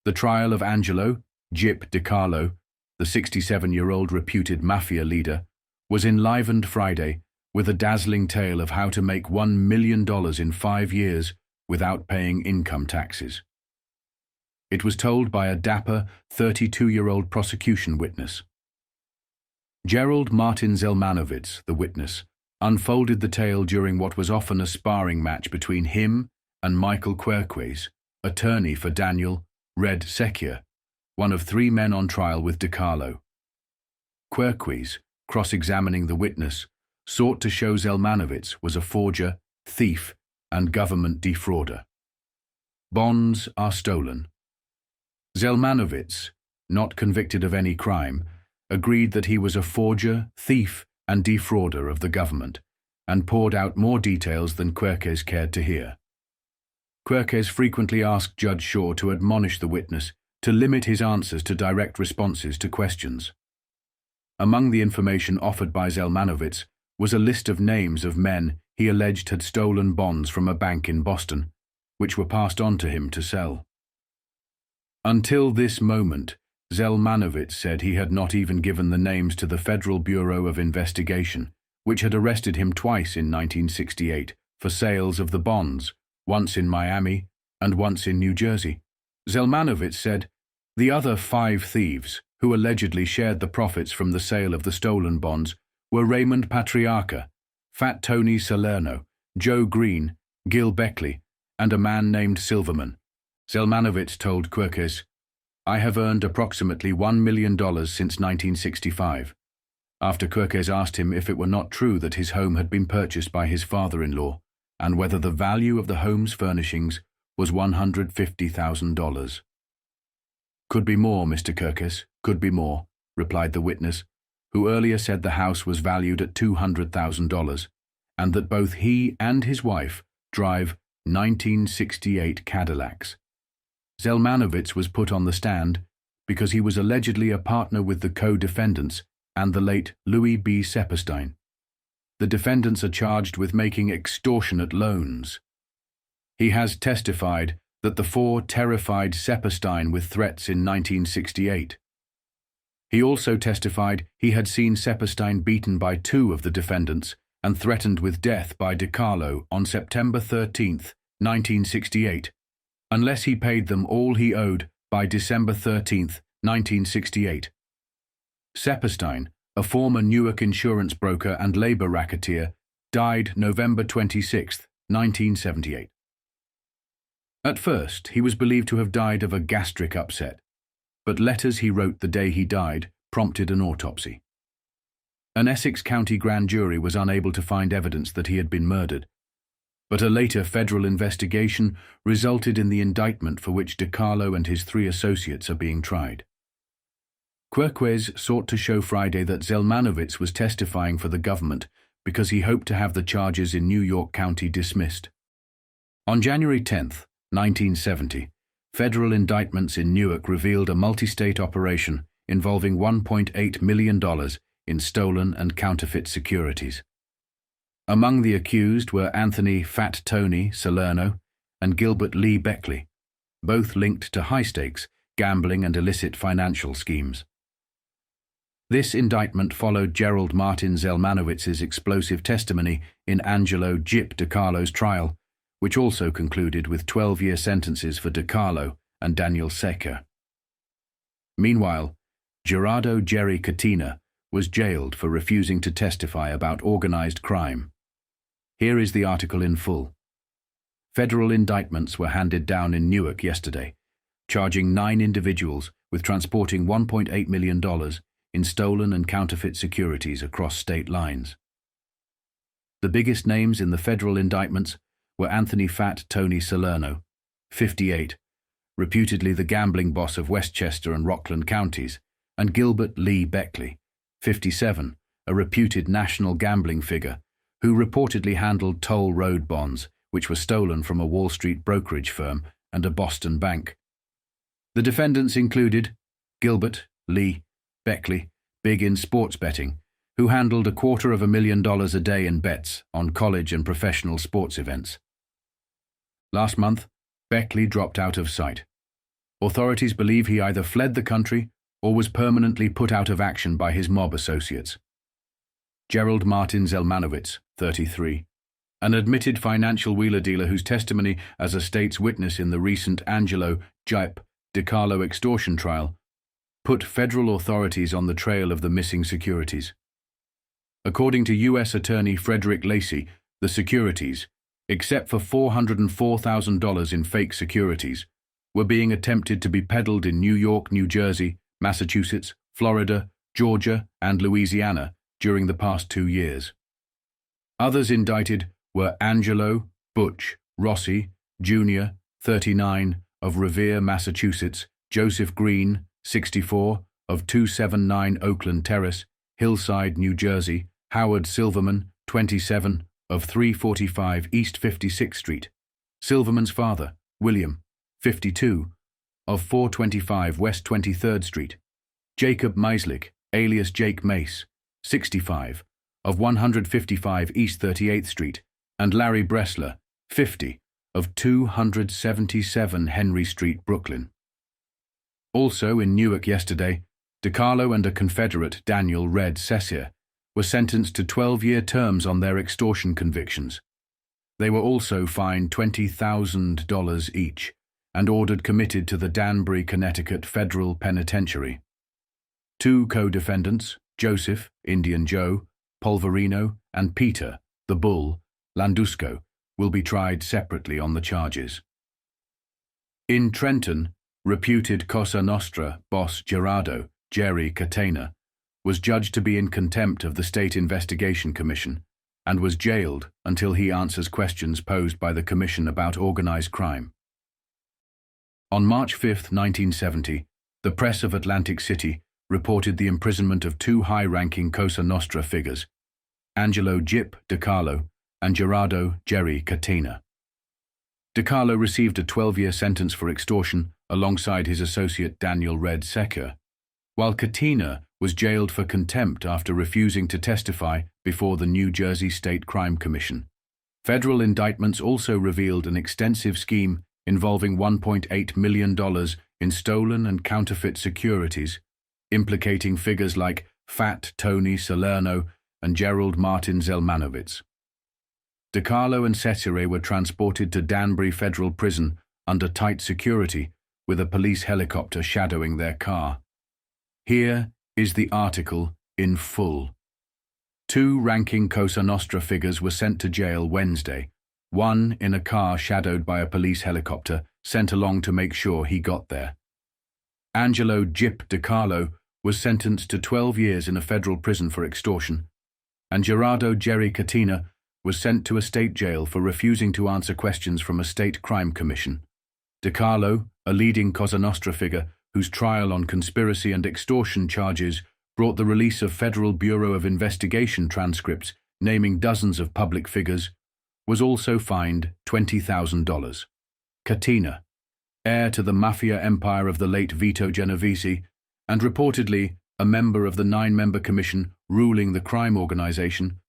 C: The trial of Angelo Gyp DiCarlo, the 67-year-old reputed Mafia leader, was enlivened Friday with a dazzling tale of how to make $1 million in 5 years without paying income taxes. It was told by a dapper 32-year-old prosecution witness. Gerald Martin Zelmanovitz, the witness, unfolded the tale during what was often a sparring match between him and Michael Querques, attorney for Daniel Red Secure, one of 3 men on trial with DiCarlo. Querques, cross-examining the witness, sought to show Zelmanovitz was a forger, thief, and government defrauder. Bonds are stolen. Zelmanovitz, not convicted of any crime, agreed that he was a forger, thief, and defrauder of the government, and poured out more details than Querques cared to hear. Querques frequently asked Judge Shaw to admonish the witness to limit his answers to direct responses to questions. Among the information offered by Zelmanovitz was a list of names of men he alleged had stolen bonds from a bank in Boston, which were passed on to him to sell. Until this moment, Zelmanovitz said he had not even given the names to the Federal Bureau of Investigation, which had arrested him twice in 1968 for sales of the bonds, once in Miami and once in New Jersey. Zelmanovitz said, "The other 5 thieves, who allegedly shared the profits from the sale of the stolen bonds, were Raymond Patriarca, Fat Tony Salerno, Joe Green, Gil Beckley, and a man named Silverman." Zelmanovitz told Querques, "I have earned approximately $1 million since 1965. After Querques asked him if it were not true that his home had been purchased by his father-in-law, and whether the value of the home's furnishings was $150,000. "Could be more, Mr. Querques, could be more," replied the witness, who earlier said the house was valued at $200,000, and that both he and his wife drive 1968 Cadillacs. Zelmanovitz was put on the stand because he was allegedly a partner with the co-defendants and the late Louis B. Saperstein. The defendants are charged with making extortionate loans. He has testified that the 4 terrified Saperstein with threats in 1968. He also testified he had seen Saperstein beaten by 2 of the defendants and threatened with death by DiCarlo on September 13, 1968, unless he paid them all he owed by December 13, 1968. Saperstein, a former Newark insurance broker and labor racketeer, died November 26, 1978. At first, he was believed to have died of a gastric upset, but letters he wrote the day he died prompted an autopsy. An Essex County grand jury was unable to find evidence that he had been murdered, but a later federal investigation resulted in the indictment for which DiCarlo and his 3 associates are being tried. Querques sought to show Friday that Zelmanovitz was testifying for the government because he hoped to have the charges in New York County dismissed. On January 10, 1970, federal indictments in Newark revealed a multi-state operation involving $1.8 million in stolen and counterfeit securities. Among the accused were Anthony Fat Tony Salerno and Gilbert Lee Beckley, both linked to high-stakes, gambling and illicit financial schemes. This indictment followed Gerald Martin Zelmanovitz's explosive testimony in Angelo "Gyp" DiCarlo's trial, which also concluded with 12-year sentences for DiCarlo and Daniel Secker. Meanwhile, Gerardo Jerry Catina was jailed for refusing to testify about organized crime. Here is the article in full. Federal indictments were handed down in Newark yesterday, charging 9 individuals with transporting $1.8 million in stolen and counterfeit securities across state lines. The biggest names in the federal indictments were Anthony Fat Tony Salerno, 58, reputedly the gambling boss of Westchester and Rockland counties, and Gilbert Lee Beckley, 57, a reputed national gambling figure who reportedly handled toll road bonds, which were stolen from a Wall Street brokerage firm and a Boston bank. The defendants included Gilbert Lee Beckley, big in sports betting, who handled $250,000 a day in bets on college and professional sports events. Last month, Beckley dropped out of sight. Authorities believe he either fled the country or was permanently put out of action by his mob associates. Gerald Martin Zelmanovitz, 33, an admitted financial wheeler dealer whose testimony as a state's witness in the recent Angelo "Gyp" DiCarlo extortion trial put federal authorities on the trail of the missing securities. According to U.S. Attorney Frederick Lacy, the securities, except for $404,000 in fake securities, were being attempted to be peddled in New York, New Jersey, Massachusetts, Florida, Georgia, and Louisiana during the past 2 years. Others indicted were Angelo Butch Rossi, Jr., 39, of Revere, Massachusetts, Joseph Green, 64, of 279 Oakland Terrace, Hillside, New Jersey, Howard Silverman, 27, of 345 East 56th Street, Silverman's father, William, 52, of 425 West 23rd Street, Jacob Meislich, alias Jake Mace, 65, of 155 East 38th Street, and Larry Bressler, 50, of 277 Henry Street, Brooklyn. Also in Newark yesterday, DiCarlo and a Confederate, Daniel Red Sessier, were sentenced to 12-year terms on their extortion convictions. They were also fined $20,000 each and ordered committed to the Danbury, Connecticut Federal Penitentiary. 2 co-defendants, Joseph, Indian Joe, Polverino, and Peter, the Bull, Landusco, will be tried separately on the charges. In Trenton, reputed Cosa Nostra boss Gerardo, Jerry Catena, was judged to be in contempt of the State Investigation Commission and was jailed until he answers questions posed by the Commission about organized crime. On March 5, 1970, the press of Atlantic City reported the imprisonment of 2 high-ranking Cosa Nostra figures, Angelo Gyp DiCarlo and Gerardo Jerry Catena. DiCarlo received a 12-year sentence for extortion alongside his associate Daniel Red Secker, while Catena was jailed for contempt after refusing to testify before the New Jersey State Crime Commission. Federal indictments also revealed an extensive scheme involving $1.8 million in stolen and counterfeit securities, implicating figures like Fat Tony Salerno and Gerald Martin Zelmanovitz. DiCarlo and Cesare were transported to Danbury Federal Prison under tight security, with a police helicopter shadowing their car. Here is the article in full. 2 ranking Cosa Nostra figures were sent to jail Wednesday, one in a car shadowed by a police helicopter sent along to make sure he got there. Angelo Gyp DiCarlo was sentenced to 12 years in a federal prison for extortion, and Gerardo Jerry Catena was sent to a state jail for refusing to answer questions from a state crime commission. DiCarlo, a leading Cosa Nostra figure whose trial on conspiracy and extortion charges brought the release of Federal Bureau of Investigation transcripts naming dozens of public figures, was also fined $20,000. Catena, heir to the Mafia empire of the late Vito Genovese, and reportedly a member of the 9-member commission ruling the crime organization,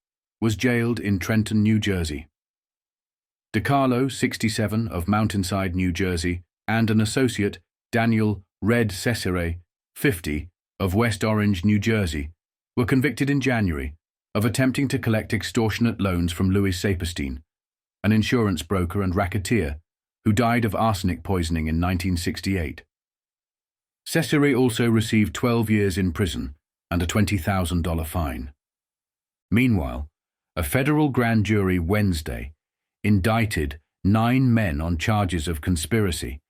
C: was jailed in Trenton, New Jersey. DiCarlo, 67, of Mountainside, New Jersey, and an associate, Daniel Red Cesare, 50, of West Orange, New Jersey, were convicted in January of attempting to collect extortionate loans from Louis Saperstein, an insurance broker and racketeer who died of arsenic poisoning in 1968. Cesare also received 12 years in prison and a $20,000 fine. Meanwhile, a federal grand jury Wednesday indicted 9 men on charges of conspiracy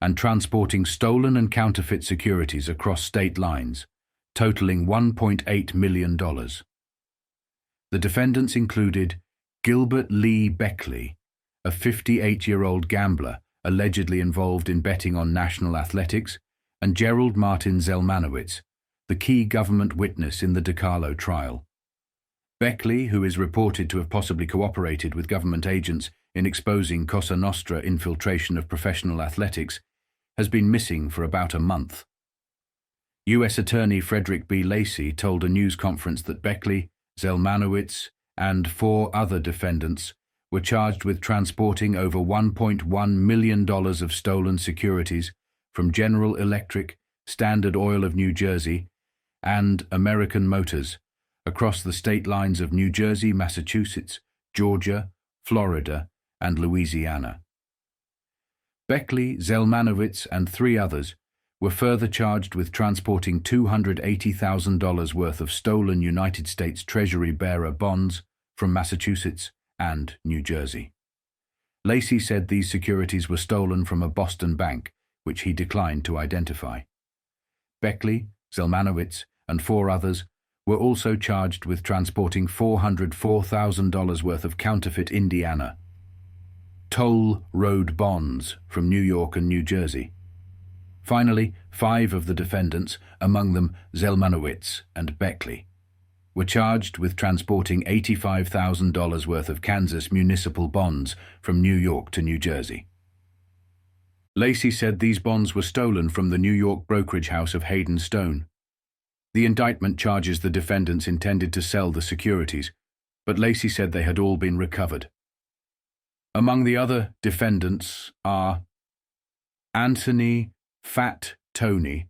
C: and transporting stolen and counterfeit securities across state lines, totaling $1.8 million. The defendants included Gilbert Lee Beckley, a 58-year-old gambler allegedly involved in betting on national athletics, and Gerald Martin Zelmanowitz, the key government witness in the DiCarlo trial. Beckley, who is reported to have possibly cooperated with government agents in exposing Cosa Nostra infiltration of professional athletics, has been missing for about a month. U.S. Attorney Frederick B. Lacy told a news conference that Beckley, Zelmanowitz, and 4 other defendants were charged with transporting over $1.1 million of stolen securities from General Electric, Standard Oil of New Jersey, and American Motors across the state lines of New Jersey, Massachusetts, Georgia, Florida, and Louisiana. Beckley, Zelmanowitz, and 3 others were further charged with transporting $280,000 worth of stolen United States Treasury bearer bonds from Massachusetts and New Jersey. Lacy said these securities were stolen from a Boston bank, which he declined to identify. Beckley, Zelmanowitz, and 4 others were also charged with transporting $404,000 worth of counterfeit Indiana toll road bonds from New York and New Jersey. Finally, 5 of the defendants, among them Zelmanowitz and Beckley, were charged with transporting $85,000 worth of Kansas municipal bonds from New York to New Jersey. Lacy said these bonds were stolen from the New York brokerage house of Hayden Stone. The indictment charges the defendants intended to sell the securities, but Lacy said they had all been recovered. Among the other defendants are Anthony Fat Tony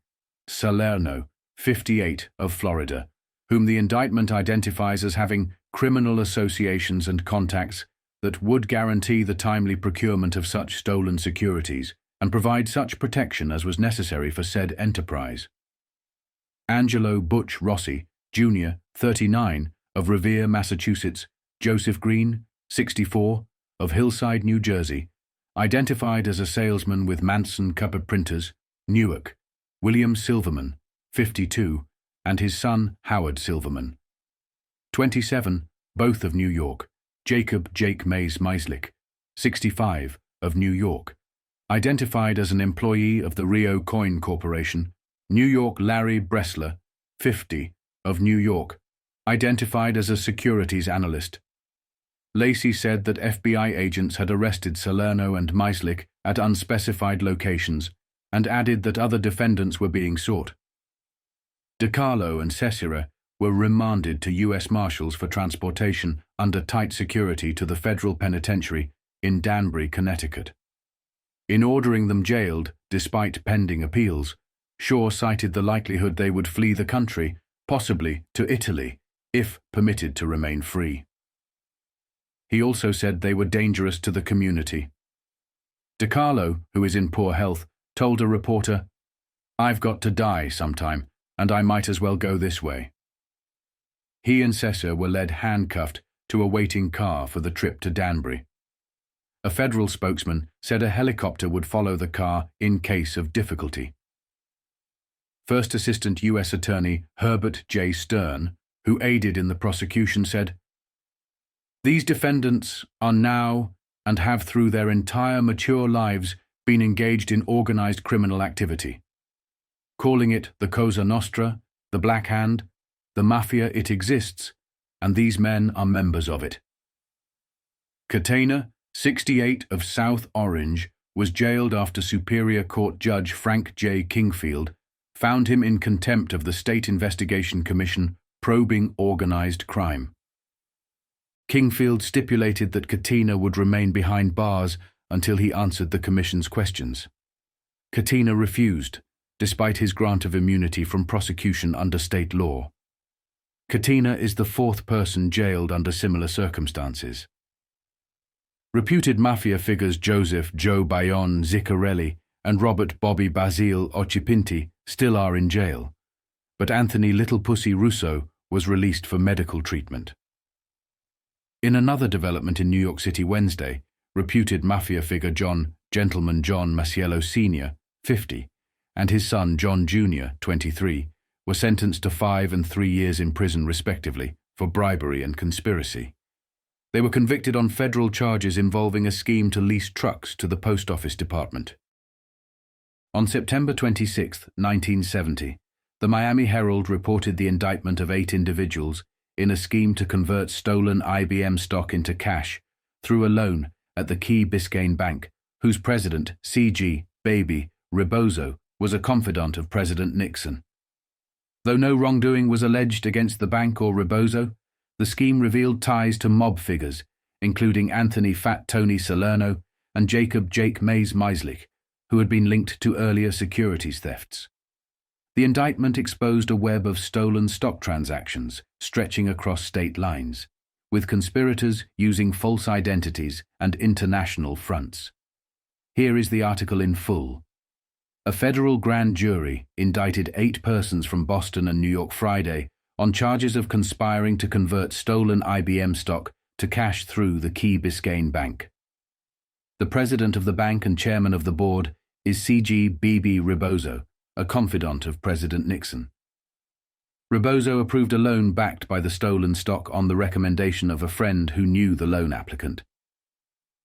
C: Salerno, 58, of Florida, whom the indictment identifies as having criminal associations and contacts that would guarantee the timely procurement of such stolen securities and provide such protection as was necessary for said enterprise. Angelo Butch Rossi, Jr., 39, of Revere, Massachusetts; Joseph Green, 64, of Hillside, New Jersey, identified as a salesman with Manson Cupboard Printers, Newark; William Silverman, 52, and his son Howard Silverman, 27, both of New York; Jacob Jake Mays Meislich, 65, of New York, identified as an employee of the Rio Coin Corporation; New York Larry Bressler, 50, of New York, identified as a securities analyst. Lacey said that FBI agents had arrested Salerno and Meislich at unspecified locations and added that other defendants were being sought. DiCarlo and Cesare were remanded to U.S. Marshals for transportation under tight security to the federal penitentiary in Danbury, Connecticut. In ordering them jailed, despite pending appeals, Shaw cited the likelihood they would flee the country, possibly to Italy, if permitted to remain free. He also said they were dangerous to the community. DiCarlo, who is in poor health, told a reporter, "I've got to die sometime, and I might as well go this way." He and Cesare were led handcuffed to a waiting car for the trip to Danbury. A federal spokesman said a helicopter would follow the car in case of difficulty. First Assistant U.S. Attorney Herbert J. Stern, who aided in the prosecution, said, "These defendants are now, and have through their entire mature lives, been engaged in organized criminal activity. Calling it the Cosa Nostra, the Black Hand, the Mafia, it exists, and these men are members of it." Catena, 68, of South Orange, was jailed after Superior Court Judge Frank J. Kingfield found him in contempt of the State Investigation Commission probing organized crime. Kingfield stipulated that Catena would remain behind bars until he answered the commission's questions. Catena refused, despite his grant of immunity from prosecution under state law. Catena is the fourth person jailed under similar circumstances. Reputed Mafia figures Joseph Joe Bayon Ziccarelli and Robert Bobby Basile Occhipinti still are in jail, but Anthony Little Pussy Russo was released for medical treatment. In another development in New York City Wednesday, reputed Mafia figure Gentleman John Masiello Sr., 50, and his son John Jr., 23, were sentenced to 5 and 3 years in prison respectively for bribery and conspiracy. They were convicted on federal charges involving a scheme to lease trucks to the Post Office Department. On September 26, 1970, the Miami Herald reported the indictment of 8 individuals in a scheme to convert stolen IBM stock into cash through a loan at the Key Biscayne Bank, whose president, C.G. Baby Rebozo, was a confidant of President Nixon. Though no wrongdoing was alleged against the bank or Rebozo, the scheme revealed ties to mob figures, including Anthony Fat Tony Salerno and Jacob Jake Mays Meislich, who had been linked to earlier securities thefts. The indictment exposed a web of stolen stock transactions stretching across state lines, with conspirators using false identities and international fronts. Here is the article in full. A federal grand jury indicted 8 persons from Boston and New York Friday on charges of conspiring to convert stolen IBM stock to cash through the Key Biscayne Bank. The president of the bank and chairman of the board is C.G. B.B. Rebozo, a confidant of President Nixon. Rebozo approved a loan backed by the stolen stock on the recommendation of a friend who knew the loan applicant.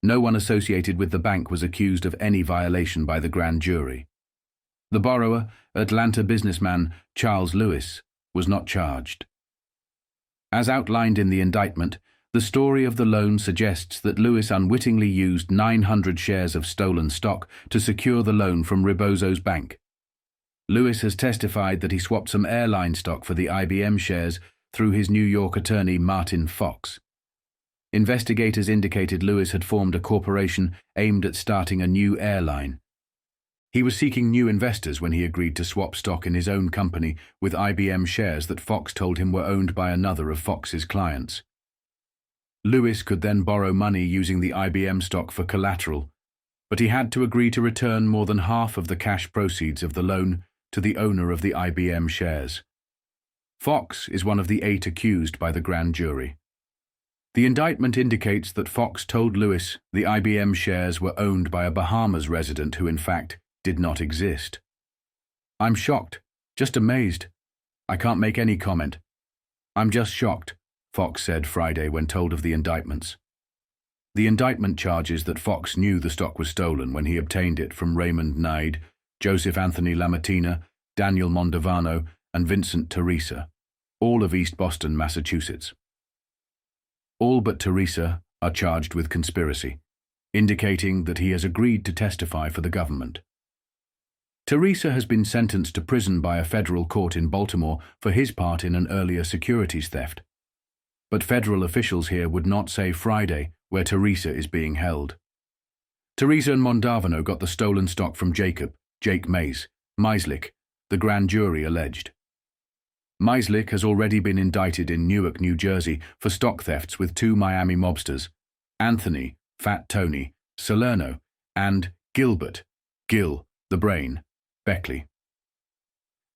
C: No one associated with the bank was accused of any violation by the grand jury. The borrower, Atlanta businessman Charles Lewis, was not charged. As outlined in the indictment, the story of the loan suggests that Lewis unwittingly used 900 shares of stolen stock to secure the loan from Rebozo's bank. Lewis has testified that he swapped some airline stock for the IBM shares through his New York attorney Martin Fox. Investigators indicated Lewis had formed a corporation aimed at starting a new airline. He was seeking new investors when he agreed to swap stock in his own company with IBM shares that Fox told him were owned by another of Fox's clients. Lewis could then borrow money using the IBM stock for collateral, but he had to agree to return more than half of the cash proceeds of the loan to the owner of the IBM shares. Fox is one of the 8 accused by the grand jury. The indictment indicates that Fox told Lewis the IBM shares were owned by a Bahamas resident who in fact did not exist. "I'm shocked, just amazed. I can't make any comment. I'm just shocked," Fox said Friday when told of the indictments. The indictment charges that Fox knew the stock was stolen when he obtained it from Raymond Nide, Joseph Anthony Lamattina, Daniel Mondovano, and Vincent Teresa, all of East Boston, Massachusetts. All but Teresa are charged with conspiracy, indicating that he has agreed to testify for the government. Teresa has been sentenced to prison by a federal court in Baltimore for his part in an earlier securities theft. But federal officials here would not say Friday where Teresa is being held. Teresa and Mondovano got the stolen stock from Jake Maislik, the grand jury alleged. Maislik has already been indicted in Newark, New Jersey for stock thefts with 2 Miami mobsters, Anthony, Fat Tony, Salerno, and Gilbert, Gil, the Brain, Beckley.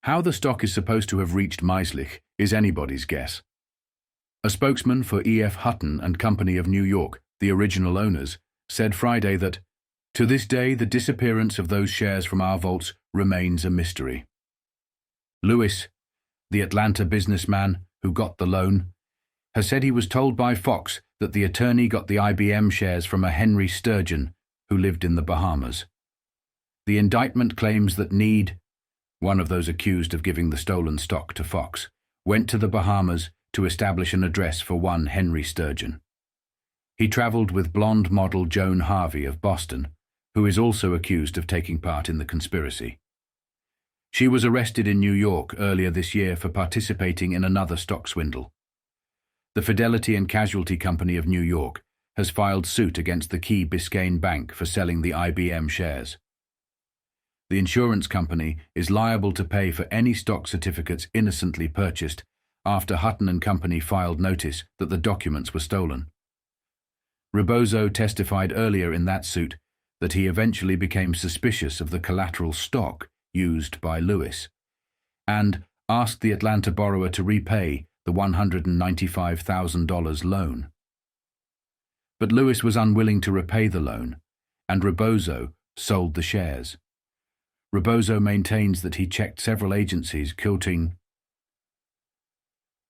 C: How the stock is supposed to have reached Maislik is anybody's guess. A spokesman for E.F. Hutton and Company of New York, the original owners, said Friday that, "To this day, the disappearance of those shares from our vaults remains a mystery." Lewis, the Atlanta businessman who got the loan, has said he was told by Fox that the attorney got the IBM shares from a Henry Sturgeon who lived in the Bahamas. The indictment claims that Need, one of those accused of giving the stolen stock to Fox, went to the Bahamas to establish an address for one Henry Sturgeon. He traveled with blonde model Joan Harvey of Boston, who is also accused of taking part in the conspiracy. She was arrested in New York earlier this year for participating in another stock swindle. The Fidelity and Casualty Company of New York has filed suit against the Key Biscayne Bank for selling the IBM shares. The insurance company is liable to pay for any stock certificates innocently purchased after Hutton and Company filed notice that the documents were stolen. Rebozo testified earlier in that suit that he eventually became suspicious of the collateral stock used by Lewis, and asked the Atlanta borrower to repay the $195,000 loan. But Lewis was unwilling to repay the loan, and Rebozo sold the shares. Rebozo maintains that he checked several agencies,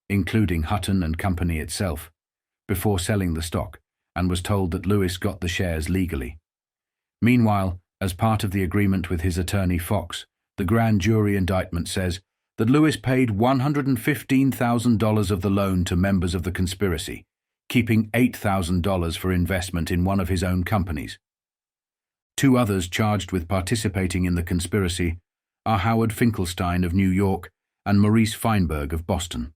C: including Hutton and Company itself, before selling the stock, and was told that Lewis got the shares legally. Meanwhile, as part of the agreement with his attorney Fox, the grand jury indictment says that Lewis paid $115,000 of the loan to members of the conspiracy, keeping $8,000 for investment in one of his own companies. 2 others charged with participating in the conspiracy are Howard Finkelstein of New York and Maurice Feinberg of Boston.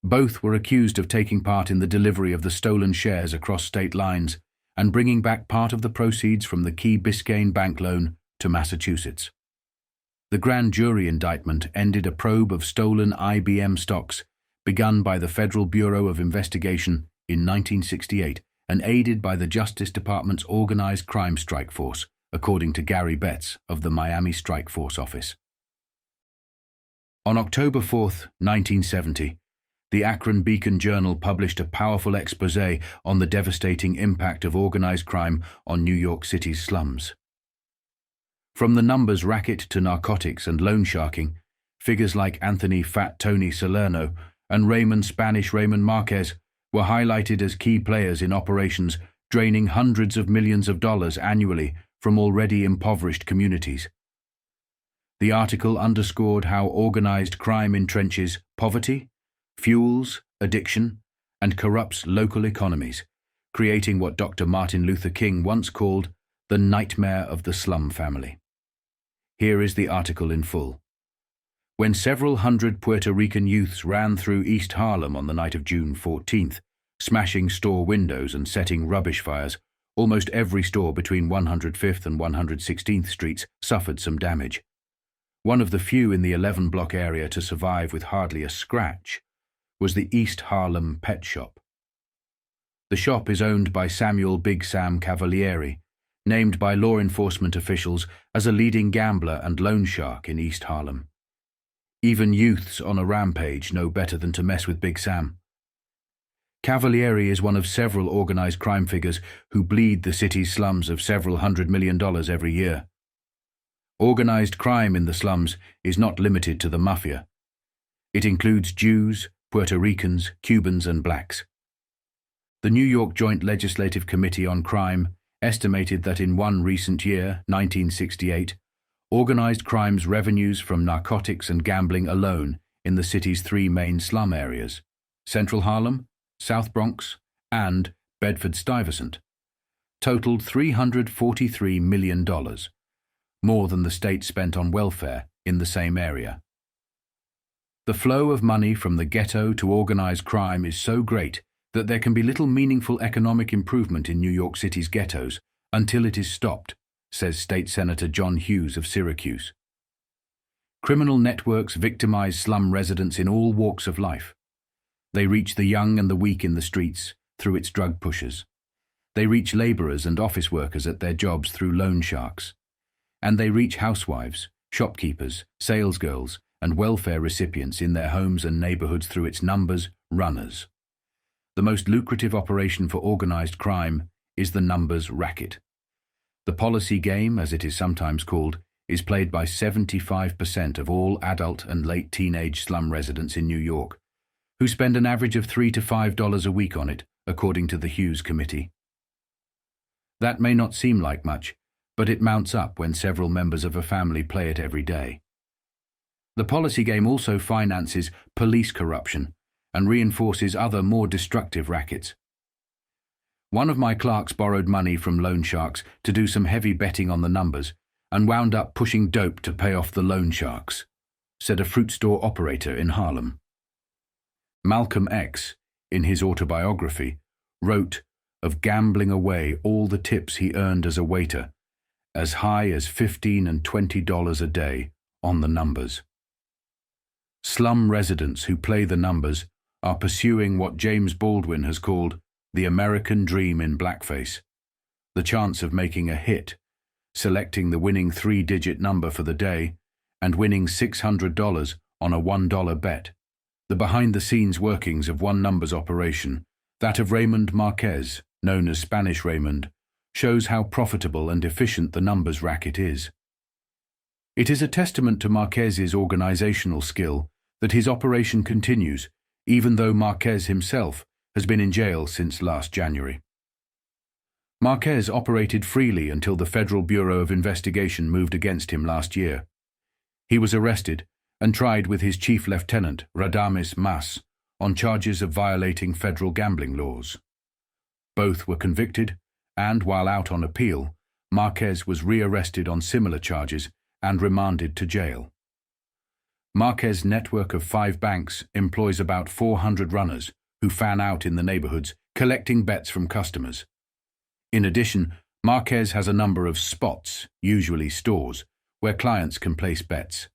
C: Both were accused of taking part in the delivery of the stolen shares across state lines and bringing back part of the proceeds from the Key Biscayne Bank loan to Massachusetts. The grand jury indictment ended a probe of stolen IBM stocks begun by the Federal Bureau of Investigation in 1968 and aided by the Justice Department's Organized Crime Strike Force, according to Gary Betts of the Miami Strike Force Office. On October 4, 1970, the Akron Beacon-Journal published a powerful exposé on the devastating impact of organized crime on New York City's slums. From the numbers racket to narcotics and loan sharking, figures like Anthony Fat Tony Salerno and Raymond Marquez were highlighted as key players in operations draining hundreds of millions of dollars annually from already impoverished communities. The article underscored how organized crime entrenches poverty, fuels addiction, and corrupts local economies, creating what Dr. Martin Luther King once called the nightmare of the slum family. Here is the article in full. When several hundred Puerto Rican youths ran through East Harlem on the night of June 14th, smashing store windows and setting rubbish fires, Almost every store between 105th and 116th Streets suffered some damage. One of the few in the 11-block area to survive with hardly a scratch was the East Harlem Pet Shop. The shop is owned by Samuel Big Sam Cavalieri, named by law enforcement officials as a leading gambler and loan shark in East Harlem. Even youths on a rampage know better than to mess with Big Sam. Cavalieri is one of several organized crime figures who bleed the city's slums of several $100 million every year. Organized crime in the slums is not limited to the Mafia. It includes Jews, Puerto Ricans, Cubans, and blacks. The New York Joint Legislative Committee on Crime estimated that in one recent year, 1968, organized crime's revenues from narcotics and gambling alone in the city's three main slum areas, Central Harlem, South Bronx, and Bedford-Stuyvesant, totaled $343 million, more than the state spent on welfare in the same area. The flow of money from the ghetto to organized crime is so great that there can be little meaningful economic improvement in New York City's ghettos until it is stopped, says State Senator John Hughes of Syracuse. Criminal networks victimize slum residents in all walks of life. They reach the young and the weak in the streets through its drug pushers. They reach laborers and office workers at their jobs through loan sharks. And they reach housewives, shopkeepers, salesgirls, and welfare recipients in their homes and neighborhoods through its numbers runners. The most lucrative operation for organized crime is the numbers racket. The policy game, as it is sometimes called, is played by 75% of all adult and late teenage slum residents in New York, who spend an average of $3 to $5 a week on it, according to the Hughes Committee. That may not seem like much, but it mounts up when several members of a family play it every day. The policy game also finances police corruption and reinforces other more destructive rackets. One of my clerks borrowed money from loan sharks to do some heavy betting on the numbers and wound up pushing dope to pay off the loan sharks, said a fruit store operator in Harlem. Malcolm X, in his autobiography, wrote of gambling away all the tips he earned as a waiter, as high as $15 and $20 a day on the numbers. Slum residents who play the numbers are pursuing what James Baldwin has called the American dream in blackface, the chance of making a hit, selecting the winning 3-digit number for the day, and winning $600 on a $1 bet. The behind-the-scenes workings of one numbers operation, that of Raymond Marquez, known as Spanish Raymond, shows how profitable and efficient the numbers racket is. It is a testament to Marquez's organizational skill that his operation continues, even though Marquez himself has been in jail since last January. Marquez operated freely until the Federal Bureau of Investigation moved against him last year. He was arrested and tried with his chief lieutenant, Radames Mas, on charges of violating federal gambling laws. Both were convicted, and while out on appeal, Marquez was rearrested on similar charges and remanded to jail. Marquez's network of 5 banks employs about 400 runners who fan out in the neighborhoods, collecting bets from customers. In addition, Marquez has a number of spots, usually stores, where clients can place bets.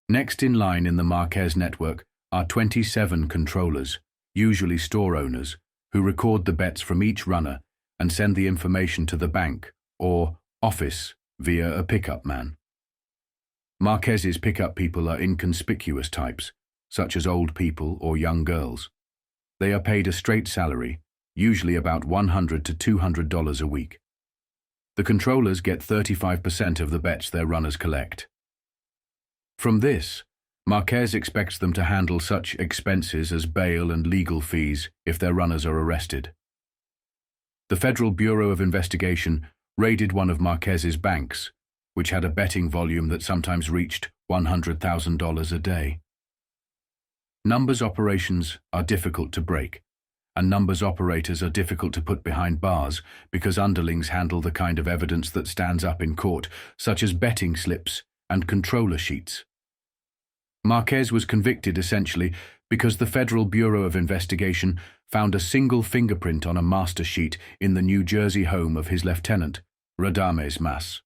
C: Next in line in the Marquez network are 27 controllers, usually store owners, who record the bets from each runner and send the information to the bank or office via a pickup man. Marquez's pickup people are inconspicuous types, such as old people or young girls. They are paid a straight salary, usually about $100 to $200 a week. The controllers get 35% of the bets their runners collect. From this, Marquez expects them to handle such expenses as bail and legal fees if their runners are arrested. The Federal Bureau of Investigation raided one of Marquez's banks, which had a betting volume that sometimes reached $100,000 a day. Numbers operations are difficult to break, and numbers operators are difficult to put behind bars because underlings handle the kind of evidence that stands up in court, such as betting slips and controller sheets. Marquez was convicted essentially because the Federal Bureau of Investigation found a single fingerprint on a master sheet in the New Jersey home of his lieutenant, Radames Mas.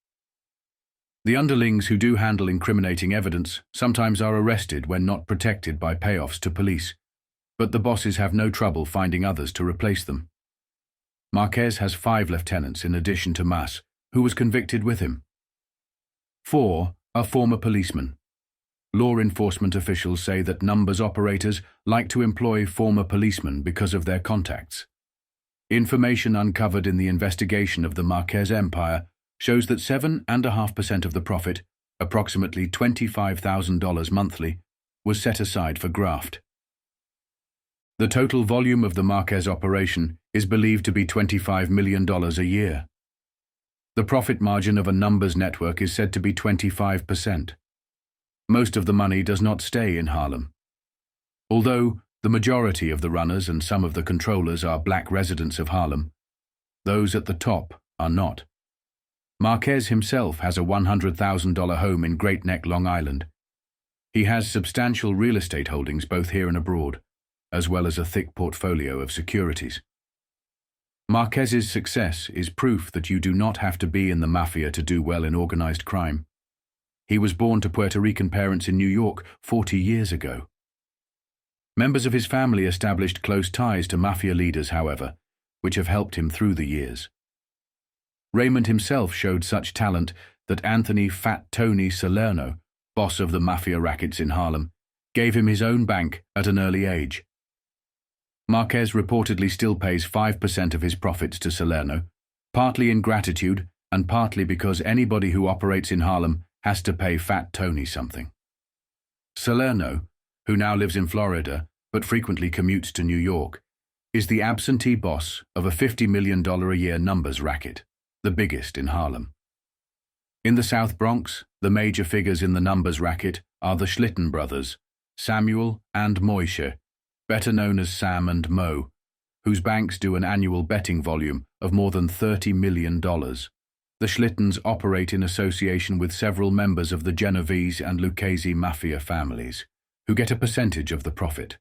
C: The underlings who do handle incriminating evidence sometimes are arrested when not protected by payoffs to police, but the bosses have no trouble finding others to replace them. Marquez has 5 lieutenants in addition to Mas, who was convicted with him. 4 are former policemen. Law enforcement officials say that numbers operators like to employ former policemen because of their contacts. Information uncovered in the investigation of the Marquez empire shows that 7.5% of the profit, approximately $25,000 monthly, was set aside for graft. The total volume of the Marquez operation is believed to be $25 million a year. The profit margin of a numbers network is said to be 25%. Most of the money does not stay in Harlem. Although the majority of the runners and some of the controllers are black residents of Harlem, those at the top are not. Marquez himself has a $100,000 home in Great Neck, Long Island. He has substantial real estate holdings both here and abroad, as well as a thick portfolio of securities. Marquez's success is proof that you do not have to be in the Mafia to do well in organized crime. He was born to Puerto Rican parents in New York 40 years ago. Members of his family established close ties to Mafia leaders, however, which have helped him through the years. Raymond himself showed such talent that Anthony "Fat Tony" Salerno, boss of the Mafia rackets in Harlem, gave him his own bank at an early age. Marquez reportedly still pays 5% of his profits to Salerno, partly in gratitude and partly because anybody who operates in Harlem has to pay Fat Tony something. Salerno, who now lives in Florida but frequently commutes to New York, is the absentee boss of a $50 million a year numbers racket, the biggest in Harlem. In the South Bronx, the major figures in the numbers racket are the Schlitten brothers, Samuel and Moishe, better known as Sam and Mo, whose banks do an annual betting volume of more than $30 million. The Schlittens operate in association with several members of the Genovese and Lucchese Mafia families, who get a percentage of the profit.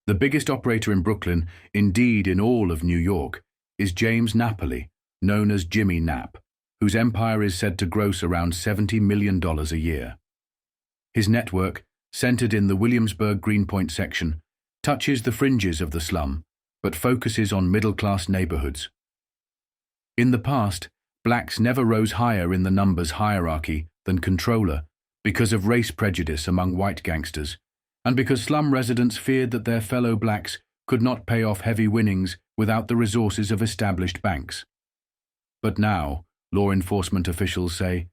C: The biggest operator in Brooklyn, indeed in all of New York, is James Napoli, known as Jimmy Knapp, whose empire is said to gross around $70 million a year. His network, centered in the Williamsburg-Greenpoint section, touches the fringes of the slum, but focuses on middle-class neighborhoods. In the past, blacks never rose higher in the numbers hierarchy than controller because of race prejudice among white gangsters, and because slum residents feared that their fellow blacks could not pay off heavy winnings without the resources of established banks. But now, law enforcement officials say,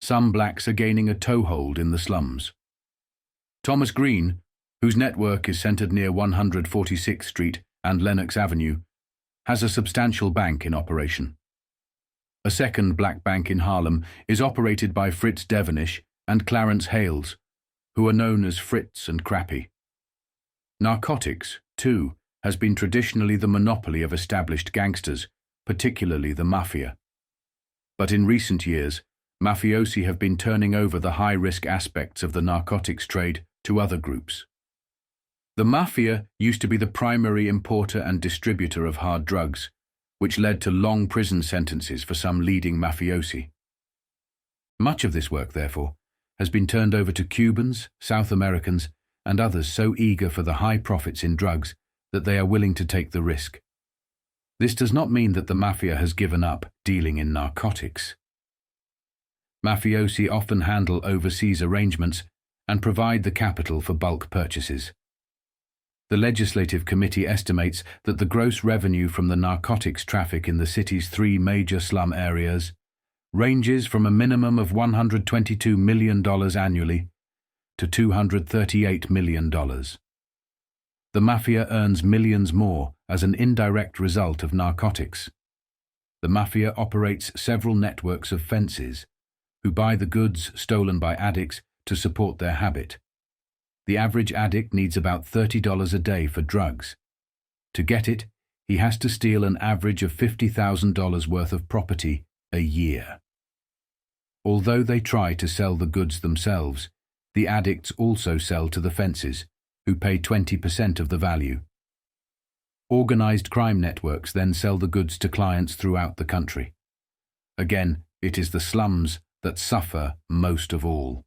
C: some blacks are gaining a toehold in the slums. Thomas Green, whose network is centered near 146th Street and Lenox Avenue, has a substantial bank in operation. A second black bank in Harlem is operated by Fritz Devenish and Clarence Hales, who are known as Fritz and Crappy. Narcotics, too, has been traditionally the monopoly of established gangsters, particularly the Mafia. But in recent years, mafiosi have been turning over the high-risk aspects of the narcotics trade to other groups. The Mafia used to be the primary importer and distributor of hard drugs, which led to long prison sentences for some leading mafiosi. Much of this work, therefore, has been turned over to Cubans, South Americans, and others so eager for the high profits in drugs that they are willing to take the risk. This does not mean that the Mafia has given up dealing in narcotics. Mafiosi often handle overseas arrangements and provide the capital for bulk purchases. The Legislative Committee estimates that the gross revenue from the narcotics traffic in the city's 3 major slum areas ranges from a minimum of $122 million annually to $238 million. The Mafia earns millions more as an indirect result of narcotics. The Mafia operates several networks of fences, who buy the goods stolen by addicts to support their habit. The average addict needs about $30 a day for drugs. To get it, he has to steal an average of $50,000 worth of property a year. Although they try to sell the goods themselves, the addicts also sell to the fences, who pay 20% of the value. Organized crime networks then sell the goods to clients throughout the country. Again, it is the slums that suffer most of all.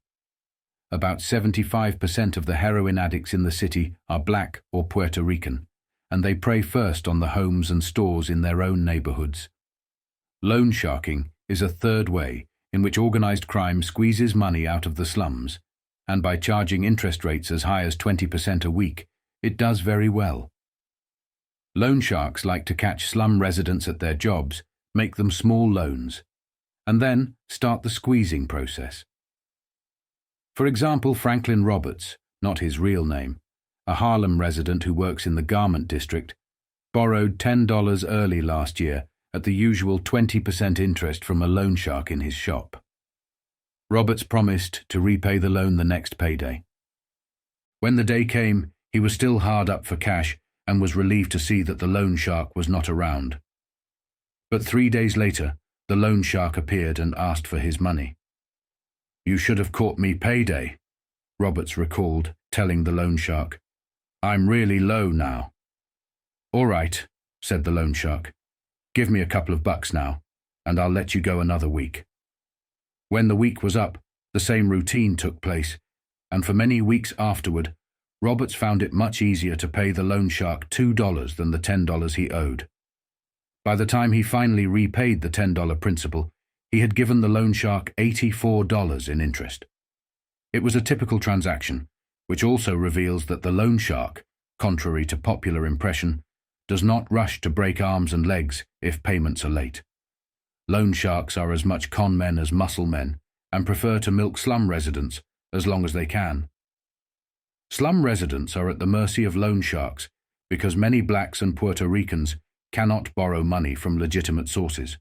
C: About 75% of the heroin addicts in the city are black or Puerto Rican, and they prey first on the homes and stores in their own neighborhoods. Loan sharking is a third way in which organized crime squeezes money out of the slums, and by charging interest rates as high as 20% a week, it does very well. Loan sharks like to catch slum residents at their jobs, make them small loans, and then start the squeezing process. For example, Franklin Roberts, not his real name, a Harlem resident who works in the garment district, borrowed $10 early last year at the usual 20% interest from a loan shark in his shop. Roberts promised to repay the loan the next payday. When the day came, he was still hard up for cash and was relieved to see that the loan shark was not around. But 3 days later, the loan shark appeared and asked for his money. "You should have caught me payday," Roberts recalled, telling the loan shark. "I'm really low now." "All right," said the loan shark. "Give me a couple of bucks now, and I'll let you go another week." When the week was up, the same routine took place, and for many weeks afterward, Roberts found it much easier to pay the loan shark $2 than the $10 he owed. By the time he finally repaid the $10 principal, he had given the loan shark $84 in interest. It was a typical transaction, which also reveals that the loan shark, contrary to popular impression, does not rush to break arms and legs if payments are late. Loan sharks are as much con men as muscle men and prefer to milk slum residents as long as they can. Slum residents are at the mercy of loan sharks because many blacks and Puerto Ricans cannot borrow money from legitimate sources.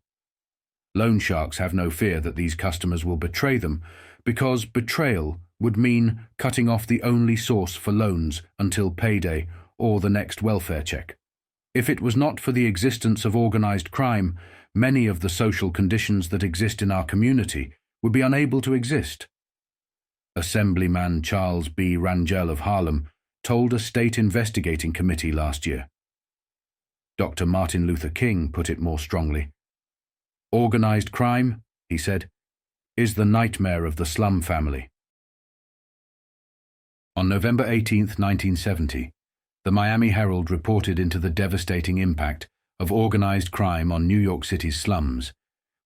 C: Loan sharks have no fear that these customers will betray them because betrayal would mean cutting off the only source for loans until payday or the next welfare check. If it was not for the existence of organized crime, many of the social conditions that exist in our community would be unable to exist. Assemblyman Charles B. Rangel of Harlem told a state investigating committee last year. Dr. Martin Luther King put it more strongly. "Organized crime," he said, "is the nightmare of the slum family." On November 18, 1970, the Miami Herald reported into the devastating impact of organized crime on New York City's slums,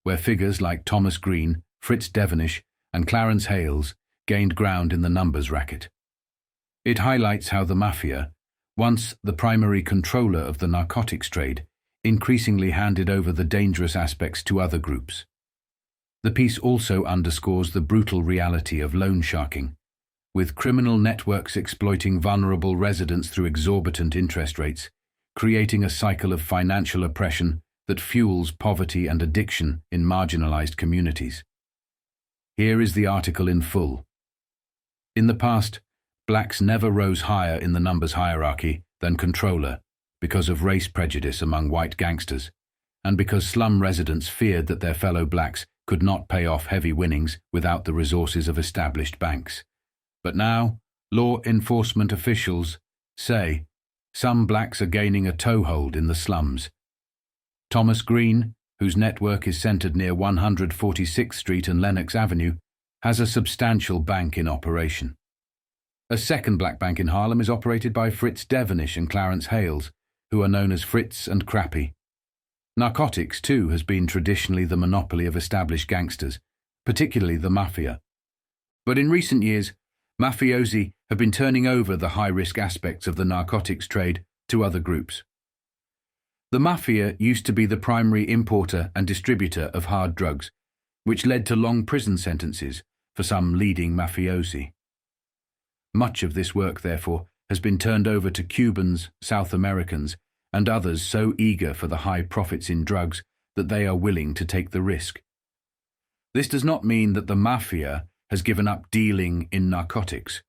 C: where figures like Thomas Green, Fritz Devenish, and Clarence Hales gained ground in the numbers racket. It highlights how the Mafia, once the primary controller of the narcotics trade, increasingly handed over the dangerous aspects to other groups. The piece also underscores the brutal reality of loan sharking, with criminal networks exploiting vulnerable residents through exorbitant interest rates, creating a cycle of financial oppression that fuels poverty and addiction in marginalized communities. Here is the article in full. In the past, blacks never rose higher in the numbers hierarchy than controller because of race prejudice among white gangsters, and because slum residents feared that their fellow blacks could not pay off heavy winnings without the resources of established banks. But now, law enforcement officials say some blacks are gaining a toehold in the slums. Thomas Green, whose network is centered near 146th Street and Lenox Avenue, has a substantial bank in operation. A second black bank in Harlem is operated by Fritz Devenish and Clarence Hales, who are known as Fritz and Crappy. Narcotics, too, has been traditionally the monopoly of established gangsters, particularly the Mafia. But in recent years, mafiosi have been turning over the high-risk aspects of the narcotics trade to other groups. The Mafia used to be the primary importer and distributor of hard drugs, which led to long prison sentences for some leading mafiosi. Much of this work, therefore, has been turned over to Cubans, South Americans, and others so eager for the high profits in drugs that they are willing to take the risk. This does not mean that the Mafia has given up dealing in narcotics.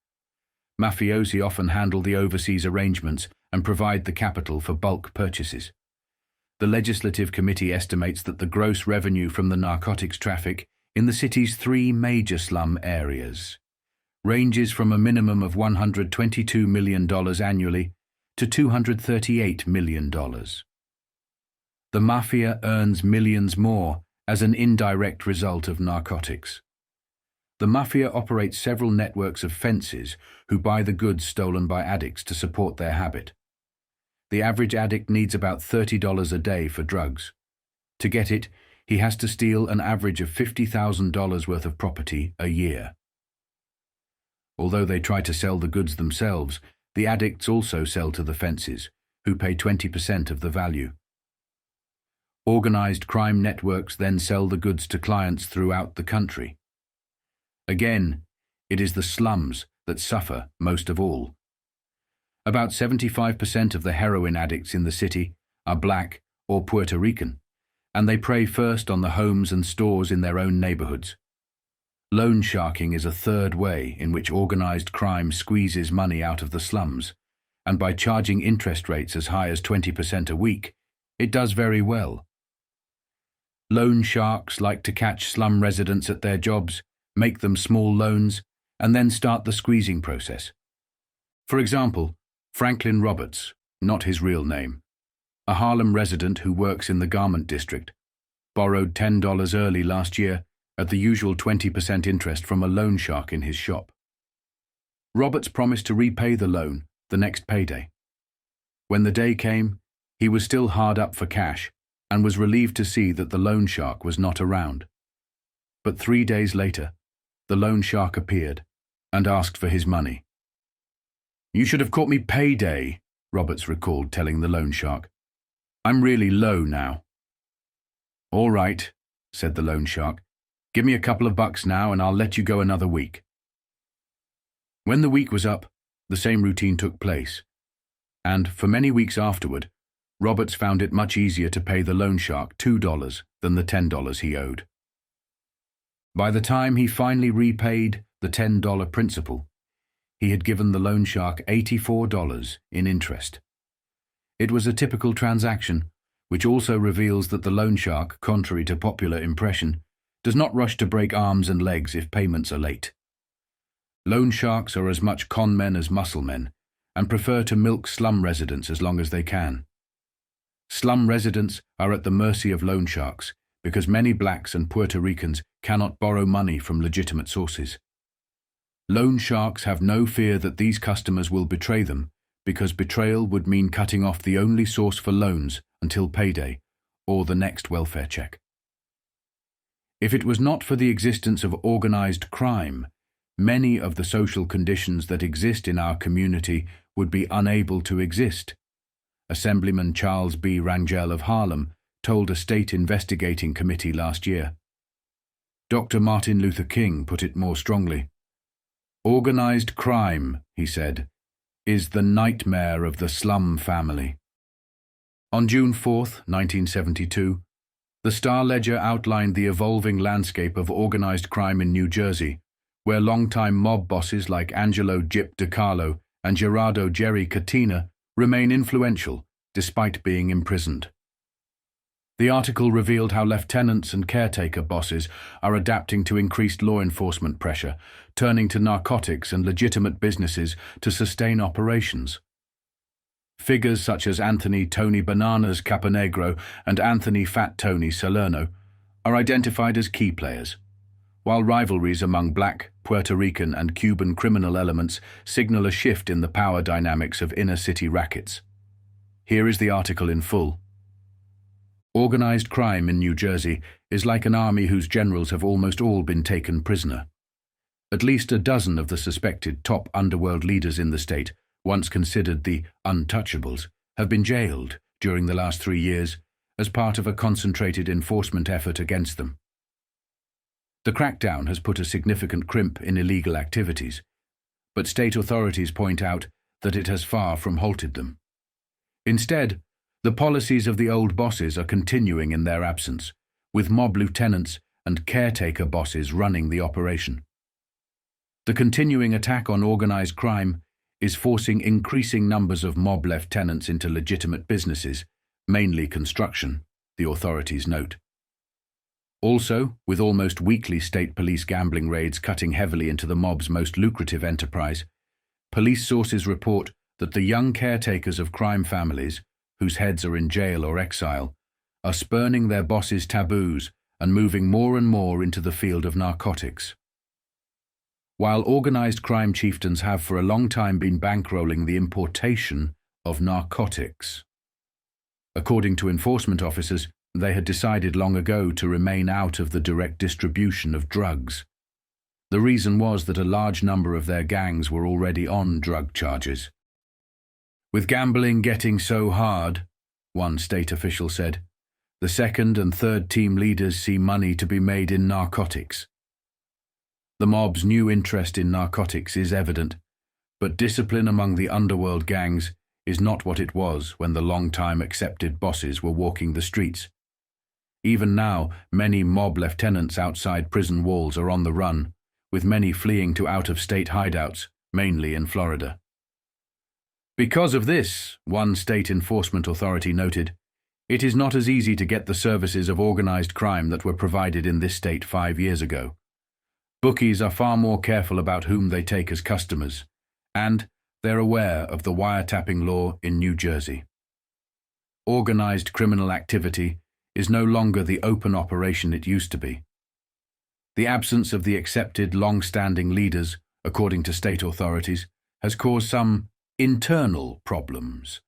C: Mafiosi often handle the overseas arrangements and provide the capital for bulk purchases. The Legislative Committee estimates that the gross revenue from the narcotics traffic in the city's 3 major slum areas ranges from a minimum of $122 million annually to $238 million. The Mafia earns millions more as an indirect result of narcotics. The Mafia operates several networks of fences who buy the goods stolen by addicts to support their habit. The average addict needs about $30 a day for drugs. To get it, he has to steal an average of $50,000 worth of property a year. Although they try to sell the goods themselves, the addicts also sell to the fences, who pay 20% of the value. Organized crime networks then sell the goods to clients throughout the country. Again, it is the slums that suffer most of all. About 75% of the heroin addicts in the city are black or Puerto Rican, and they prey first on the homes and stores in their own neighborhoods. Loan sharking is a third way in which organized crime squeezes money out of the slums, and by charging interest rates as high as 20% a week, it does very well. Loan sharks like to catch slum residents at their jobs, make them small loans, and then start the squeezing process. For example, Franklin Roberts, not his real name, a Harlem resident who works in the garment district, borrowed $10 early last year at the usual 20% interest from a loan shark in his shop. Roberts promised to repay the loan the next payday. When the day came, he was still hard up for cash and was relieved to see that the loan shark was not around. But 3 days later, the loan shark appeared and asked for his money. "You should have caught me payday," Roberts recalled telling the loan shark. "I'm really low now." "All right," said the loan shark. "Give me a couple of bucks now and I'll let you go another week." When the week was up, the same routine took place, and for many weeks afterward, Roberts found it much easier to pay the loan shark $2 than the $10 he owed. By the time he finally repaid the $10 principal, he had given the loan shark $84 in interest. It was a typical transaction, which also reveals that the loan shark, contrary to popular impression, does not rush to break arms and legs if payments are late. Loan sharks are as much con men as muscle men, and prefer to milk slum residents as long as they can. Slum residents are at the mercy of loan sharks because many blacks and Puerto Ricans cannot borrow money from legitimate sources. Loan sharks have no fear that these customers will betray them, because betrayal would mean cutting off the only source for loans until payday or the next welfare check. If it was not for the existence of organized crime, many of the social conditions that exist in our community would be unable to exist. Assemblyman Charles B. Rangel of Harlem told a state investigating committee last year. Dr. Martin Luther King put it more strongly. "Organized crime," he said, "is the nightmare of the slum family." On June 4, 1972, the Star-Ledger outlined the evolving landscape of organized crime in New Jersey, where longtime mob bosses like Angelo Gyp DiCarlo and Gerardo Jerry Katina remain influential despite being imprisoned. The article revealed how lieutenants and caretaker bosses are adapting to increased law enforcement pressure, turning to narcotics and legitimate businesses to sustain operations. Figures such as Anthony Tony Bananas Caponegro and Anthony Fat Tony Salerno are identified as key players, while rivalries among black, Puerto Rican and Cuban criminal elements signal a shift in the power dynamics of inner-city rackets. Here is the article in full. Organized crime in New Jersey is like an army whose generals have almost all been taken prisoner. At least a dozen of the suspected top underworld leaders in the state, once considered the untouchables, have been jailed during the last 3 years as part of a concentrated enforcement effort against them. The crackdown has put a significant crimp in illegal activities, but state authorities point out that it has far from halted them. Instead, the policies of the old bosses are continuing in their absence, with mob lieutenants and caretaker bosses running the operation. The continuing attack on organized crime is forcing increasing numbers of mob lieutenants into legitimate businesses, mainly construction, the authorities note. Also, with almost weekly state police gambling raids cutting heavily into the mob's most lucrative enterprise, police sources report that the young caretakers of crime families, whose heads are in jail or exile, are spurning their bosses' taboos and moving more and more into the field of narcotics. While organized crime chieftains have for a long time been bankrolling the importation of narcotics. According to enforcement officers, they had decided long ago to remain out of the direct distribution of drugs. The reason was that a large number of their gangs were already on drug charges. With gambling getting so hard, one state official said, the second and third team leaders see money to be made in narcotics. The mob's new interest in narcotics is evident, but discipline among the underworld gangs is not what it was when the long-time accepted bosses were walking the streets. Even now, many mob lieutenants outside prison walls are on the run, with many fleeing to out-of-state hideouts, mainly in Florida. Because of this, one state enforcement authority noted, it is not as easy to get the services of organized crime that were provided in this state 5 years ago. Bookies are far more careful about whom they take as customers, and they're aware of the wiretapping law in New Jersey. Organized criminal activity is no longer the open operation it used to be. The absence of the accepted long-standing leaders, according to state authorities, has caused some internal problems,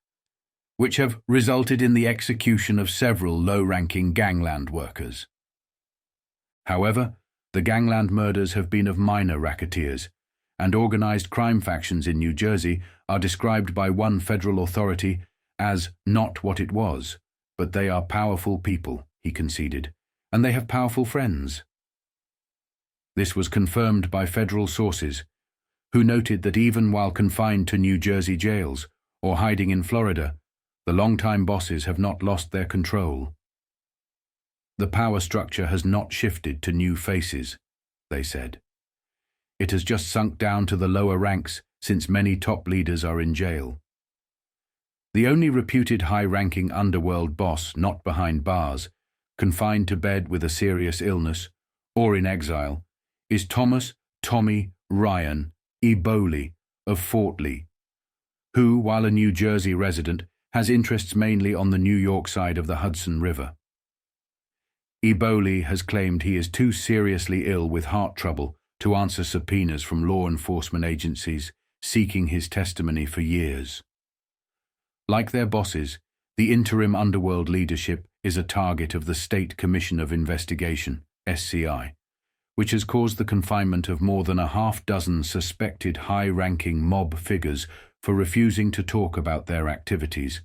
C: which have resulted in the execution of several low-ranking gangland workers. However, the gangland murders have been of minor racketeers, and organized crime factions in New Jersey are described by one federal authority as not what it was, but they are powerful people, he conceded, and they have powerful friends. This was confirmed by federal sources, who noted that even while confined to New Jersey jails or hiding in Florida, the longtime bosses have not lost their control. The power structure has not shifted to new faces, they said. It has just sunk down to the lower ranks since many top leaders are in jail. The only reputed high-ranking underworld boss not behind bars, confined to bed with a serious illness, or in exile, is Thomas Tommy Ryan Eboli of Fort Lee, who, while a New Jersey resident, has interests mainly on the New York side of the Hudson River. Eboli has claimed he is too seriously ill with heart trouble to answer subpoenas from law enforcement agencies seeking his testimony for years. Like their bosses, the interim underworld leadership is a target of the State Commission of Investigation, SCI, which has caused the confinement of more than a half-dozen suspected high-ranking mob figures for refusing to talk about their activities.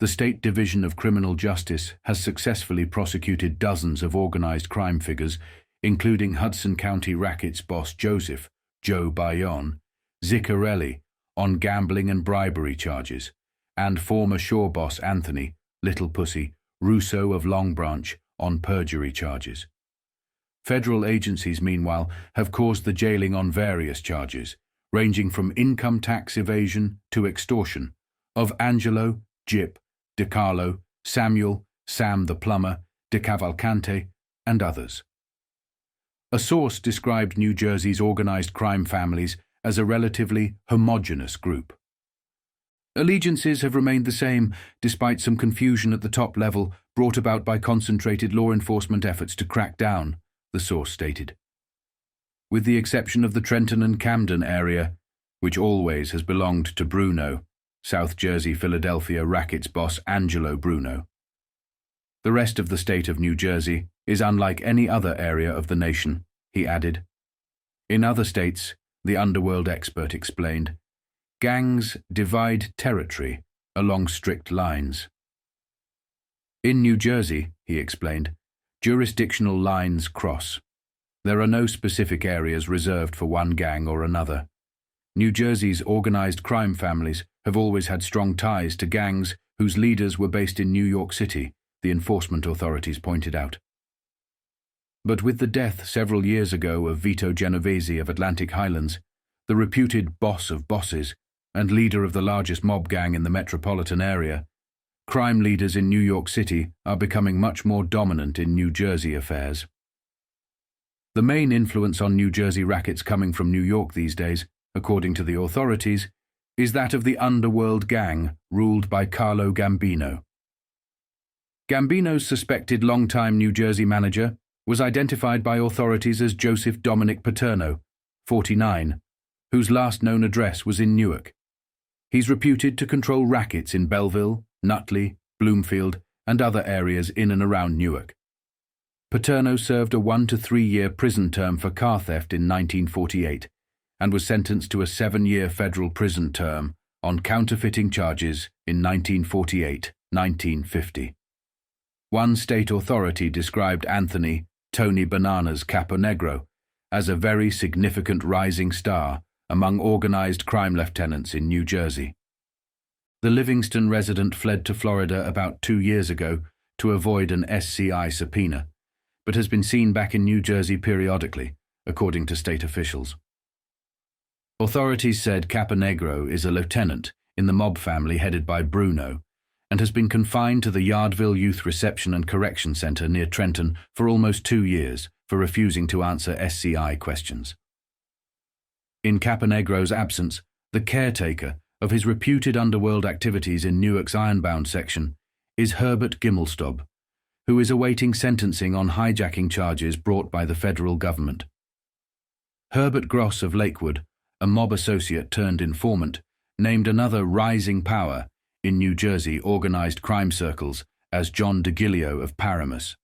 C: The State Division of Criminal Justice has successfully prosecuted dozens of organized crime figures, including Hudson County Rackets boss Joseph, Joe Bayonne, Ziccarelli, on gambling and bribery charges, and former Shore boss Anthony, Little Pussy, Russo of Long Branch, on perjury charges. Federal agencies, meanwhile, have caused the jailing on various charges, ranging from income tax evasion to extortion, of Angelo, Jip, DeCarlo, Samuel, Sam the Plumber, De Cavalcante, and others. A source described New Jersey's organized crime families as a relatively homogeneous group. Allegiances have remained the same, despite some confusion at the top level brought about by concentrated law enforcement efforts to crack down, the source stated. With the exception of the Trenton and Camden area, which always has belonged to Bruno, South Jersey Philadelphia Rackets boss Angelo Bruno. The rest of the state of New Jersey is unlike any other area of the nation, he added. In other states, the underworld expert explained, gangs divide territory along strict lines. In New Jersey, he explained, jurisdictional lines cross. There are no specific areas reserved for one gang or another. New Jersey's organized crime families have always had strong ties to gangs whose leaders were based in New York City, the enforcement authorities pointed out. But with the death several years ago of Vito Genovese of Atlantic Highlands, the reputed boss of bosses and leader of the largest mob gang in the metropolitan area, crime leaders in New York City are becoming much more dominant in New Jersey affairs. The main influence on New Jersey rackets coming from New York these days, according to the authorities, is that of the underworld gang ruled by Carlo Gambino. Gambino's suspected longtime New Jersey manager was identified by authorities as Joseph Dominic Paterno, 49, whose last known address was in Newark. He's reputed to control rackets in Belleville, Nutley, Bloomfield, and other areas in and around Newark. Paterno served a 1 to 3 year prison term for car theft in 1948 and was sentenced to a 7-year federal prison term on counterfeiting charges in 1948-1950. One state authority described Anthony "Tony Bananas" Caponegro as a very significant rising star among organized crime lieutenants in New Jersey. The Livingston resident fled to Florida about 2 years ago to avoid an SCI subpoena, but has been seen back in New Jersey periodically, according to state officials. Authorities said Caponegro is a lieutenant in the mob family headed by Bruno and has been confined to the Yardville Youth Reception and Correction Center near Trenton for almost 2 years for refusing to answer SCI questions. In Caponegro's absence, the caretaker of his reputed underworld activities in Newark's Ironbound section is Herbert Gimmelstob, who is awaiting sentencing on hijacking charges brought by the federal government. Herbert Gross of Lakewood, a mob associate turned informant, named another rising power in New Jersey organized crime circles as John DeGilio of Paramus.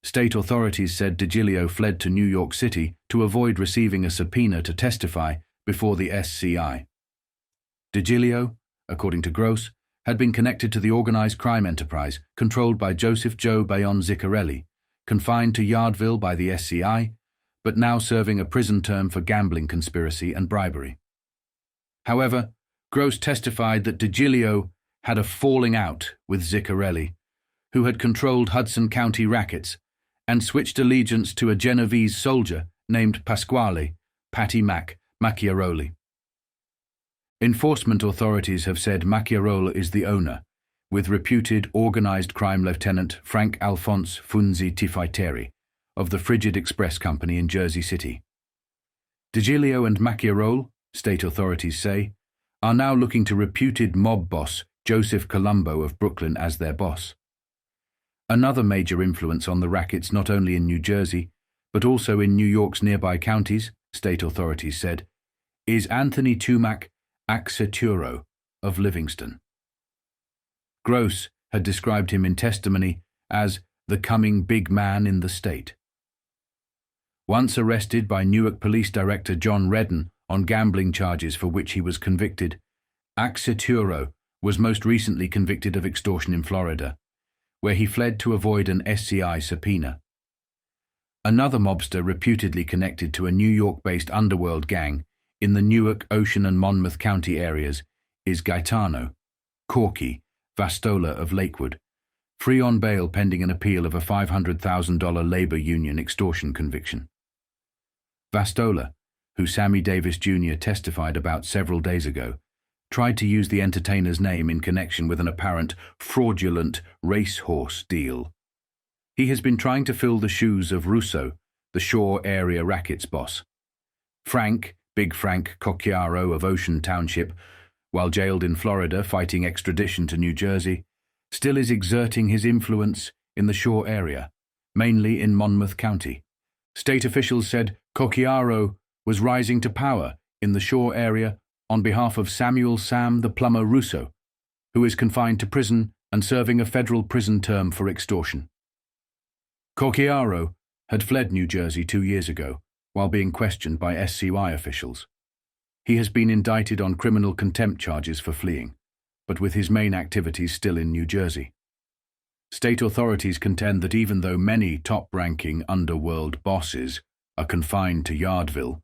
C: State authorities said DeGilio fled to New York City to avoid receiving a subpoena to testify before the SCI. DeGilio, according to Gross, had been connected to the organized crime enterprise controlled by Joseph Joe Bayon Ziccarelli, confined to Yardville by the SCI, but now serving a prison term for gambling conspiracy and bribery. However, Gross testified that DeGilio had a falling out with Ziccarelli, who had controlled Hudson County rackets and switched allegiance to a Genovese soldier named Pasquale Patty Macchiaroli. Enforcement authorities have said Macchiarola is the owner, with reputed organized crime Lieutenant Frank Alphonse Funzi Tifiteri of the Frigid Express Company in Jersey City. DeGilio and Macchiarole, state authorities say, are now looking to reputed mob boss Joseph Colombo of Brooklyn as their boss. Another major influence on the rackets not only in New Jersey, but also in New York's nearby counties, state authorities said, is Anthony Tumac Axeturo of Livingston. Gross had described him in testimony as the coming big man in the state. Once arrested by Newark Police Director John Redden on gambling charges for which he was convicted, Axeturo was most recently convicted of extortion in Florida, where he fled to avoid an SCI subpoena. Another mobster reputedly connected to a New York-based underworld gang in the Newark, Ocean and Monmouth County areas is Gaetano Corky Vastola of Lakewood, free on bail pending an appeal of a $500,000 labor union extortion conviction. Vastola, who Sammy Davis Jr. testified about several days ago, tried to use the entertainer's name in connection with an apparent fraudulent racehorse deal. He has been trying to fill the shoes of Russo, the Shore Area Rackets boss. Frank, Big Frank Cocchiaro of Ocean Township, while jailed in Florida fighting extradition to New Jersey, still is exerting his influence in the Shore area, mainly in Monmouth County. State officials said Cocchiaro was rising to power in the Shore area on behalf of Samuel Sam the Plumber Russo, who is confined to prison and serving a federal prison term for extortion. Cocchiaro had fled New Jersey 2 years ago while being questioned by SCI officials. He has been indicted on criminal contempt charges for fleeing, but with his main activities still in New Jersey. State authorities contend that even though many top-ranking underworld bosses are confined to Yardville,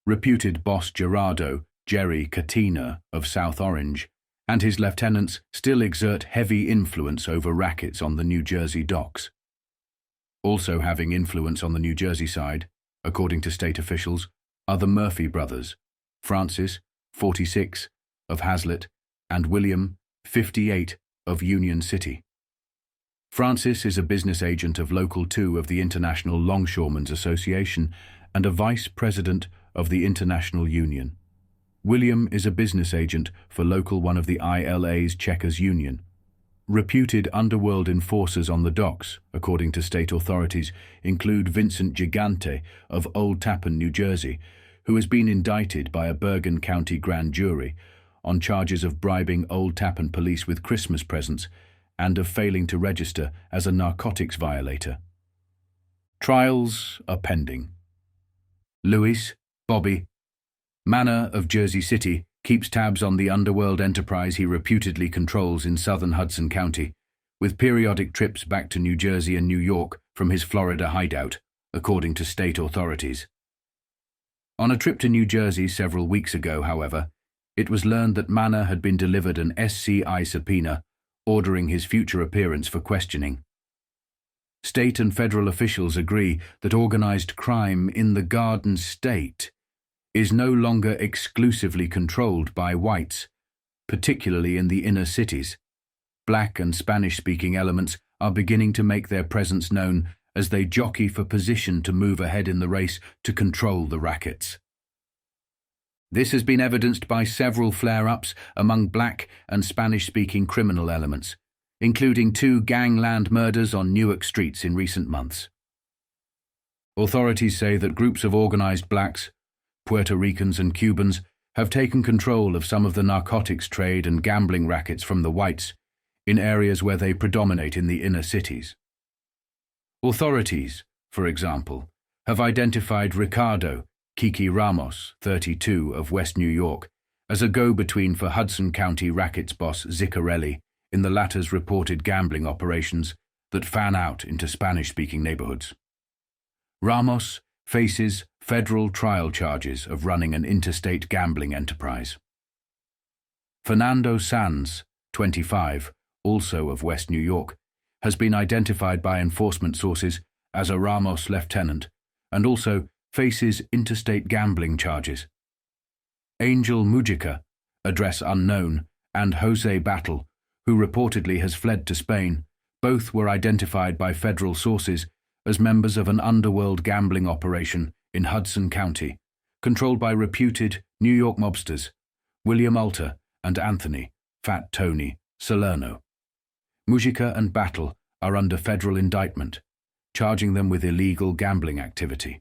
C: reputed boss Gerardo Jerry Katina of South Orange and his lieutenants still exert heavy influence over rackets on the New Jersey docks. Also having influence on the New Jersey side, according to state officials, are the Murphy brothers, Francis, 46, of Hazlitt, and William, 58, of Union City. Francis is a business agent of Local 2 of the International Longshoremen's Association and a vice president of the International Union. William is a business agent for Local 1 of the ILA's Checkers Union. Reputed underworld enforcers on the docks, according to state authorities, include Vincent Gigante of Old Tappan, New Jersey, who has been indicted by a Bergen County grand jury on charges of bribing Old Tappan police with Christmas presents and of failing to register as a narcotics violator. Trials are pending. Louis, Bobby, Manor of Jersey City, keeps tabs on the underworld enterprise he reputedly controls in southern Hudson County, with periodic trips back to New Jersey and New York from his Florida hideout, according to state authorities. On a trip to New Jersey several weeks ago, however, it was learned that Manor had been delivered an SCI subpoena ordering his future appearance for questioning. State and federal officials agree that organized crime in the Garden State is no longer exclusively controlled by whites, particularly in the inner cities. Black and Spanish-speaking elements are beginning to make their presence known as they jockey for position to move ahead in the race to control the rackets. This has been evidenced by several flare-ups among black and Spanish-speaking criminal elements, including 2 gangland murders on Newark streets in recent months. Authorities say that groups of organized blacks, Puerto Ricans and Cubans have taken control of some of the narcotics trade and gambling rackets from the whites in areas where they predominate in the inner cities. Authorities, for example, have identified Ricardo Kiki Ramos, 32, of West New York, as a go-between for Hudson County rackets boss Ziccarelli in the latter's reported gambling operations that fan out into Spanish-speaking neighborhoods. Ramos faces federal trial charges of running an interstate gambling enterprise. Fernando Sanz, 25, also of West New York, has been identified by enforcement sources as a Ramos lieutenant and also faces interstate gambling charges. Angel Mujica, address unknown, and Jose Battle, who reportedly has fled to Spain, both were identified by federal sources as members of an underworld gambling operation in Hudson County, controlled by reputed New York mobsters William Alter and Anthony, Fat Tony, Salerno. Mujica and Battle are under federal indictment, charging them with illegal gambling activity.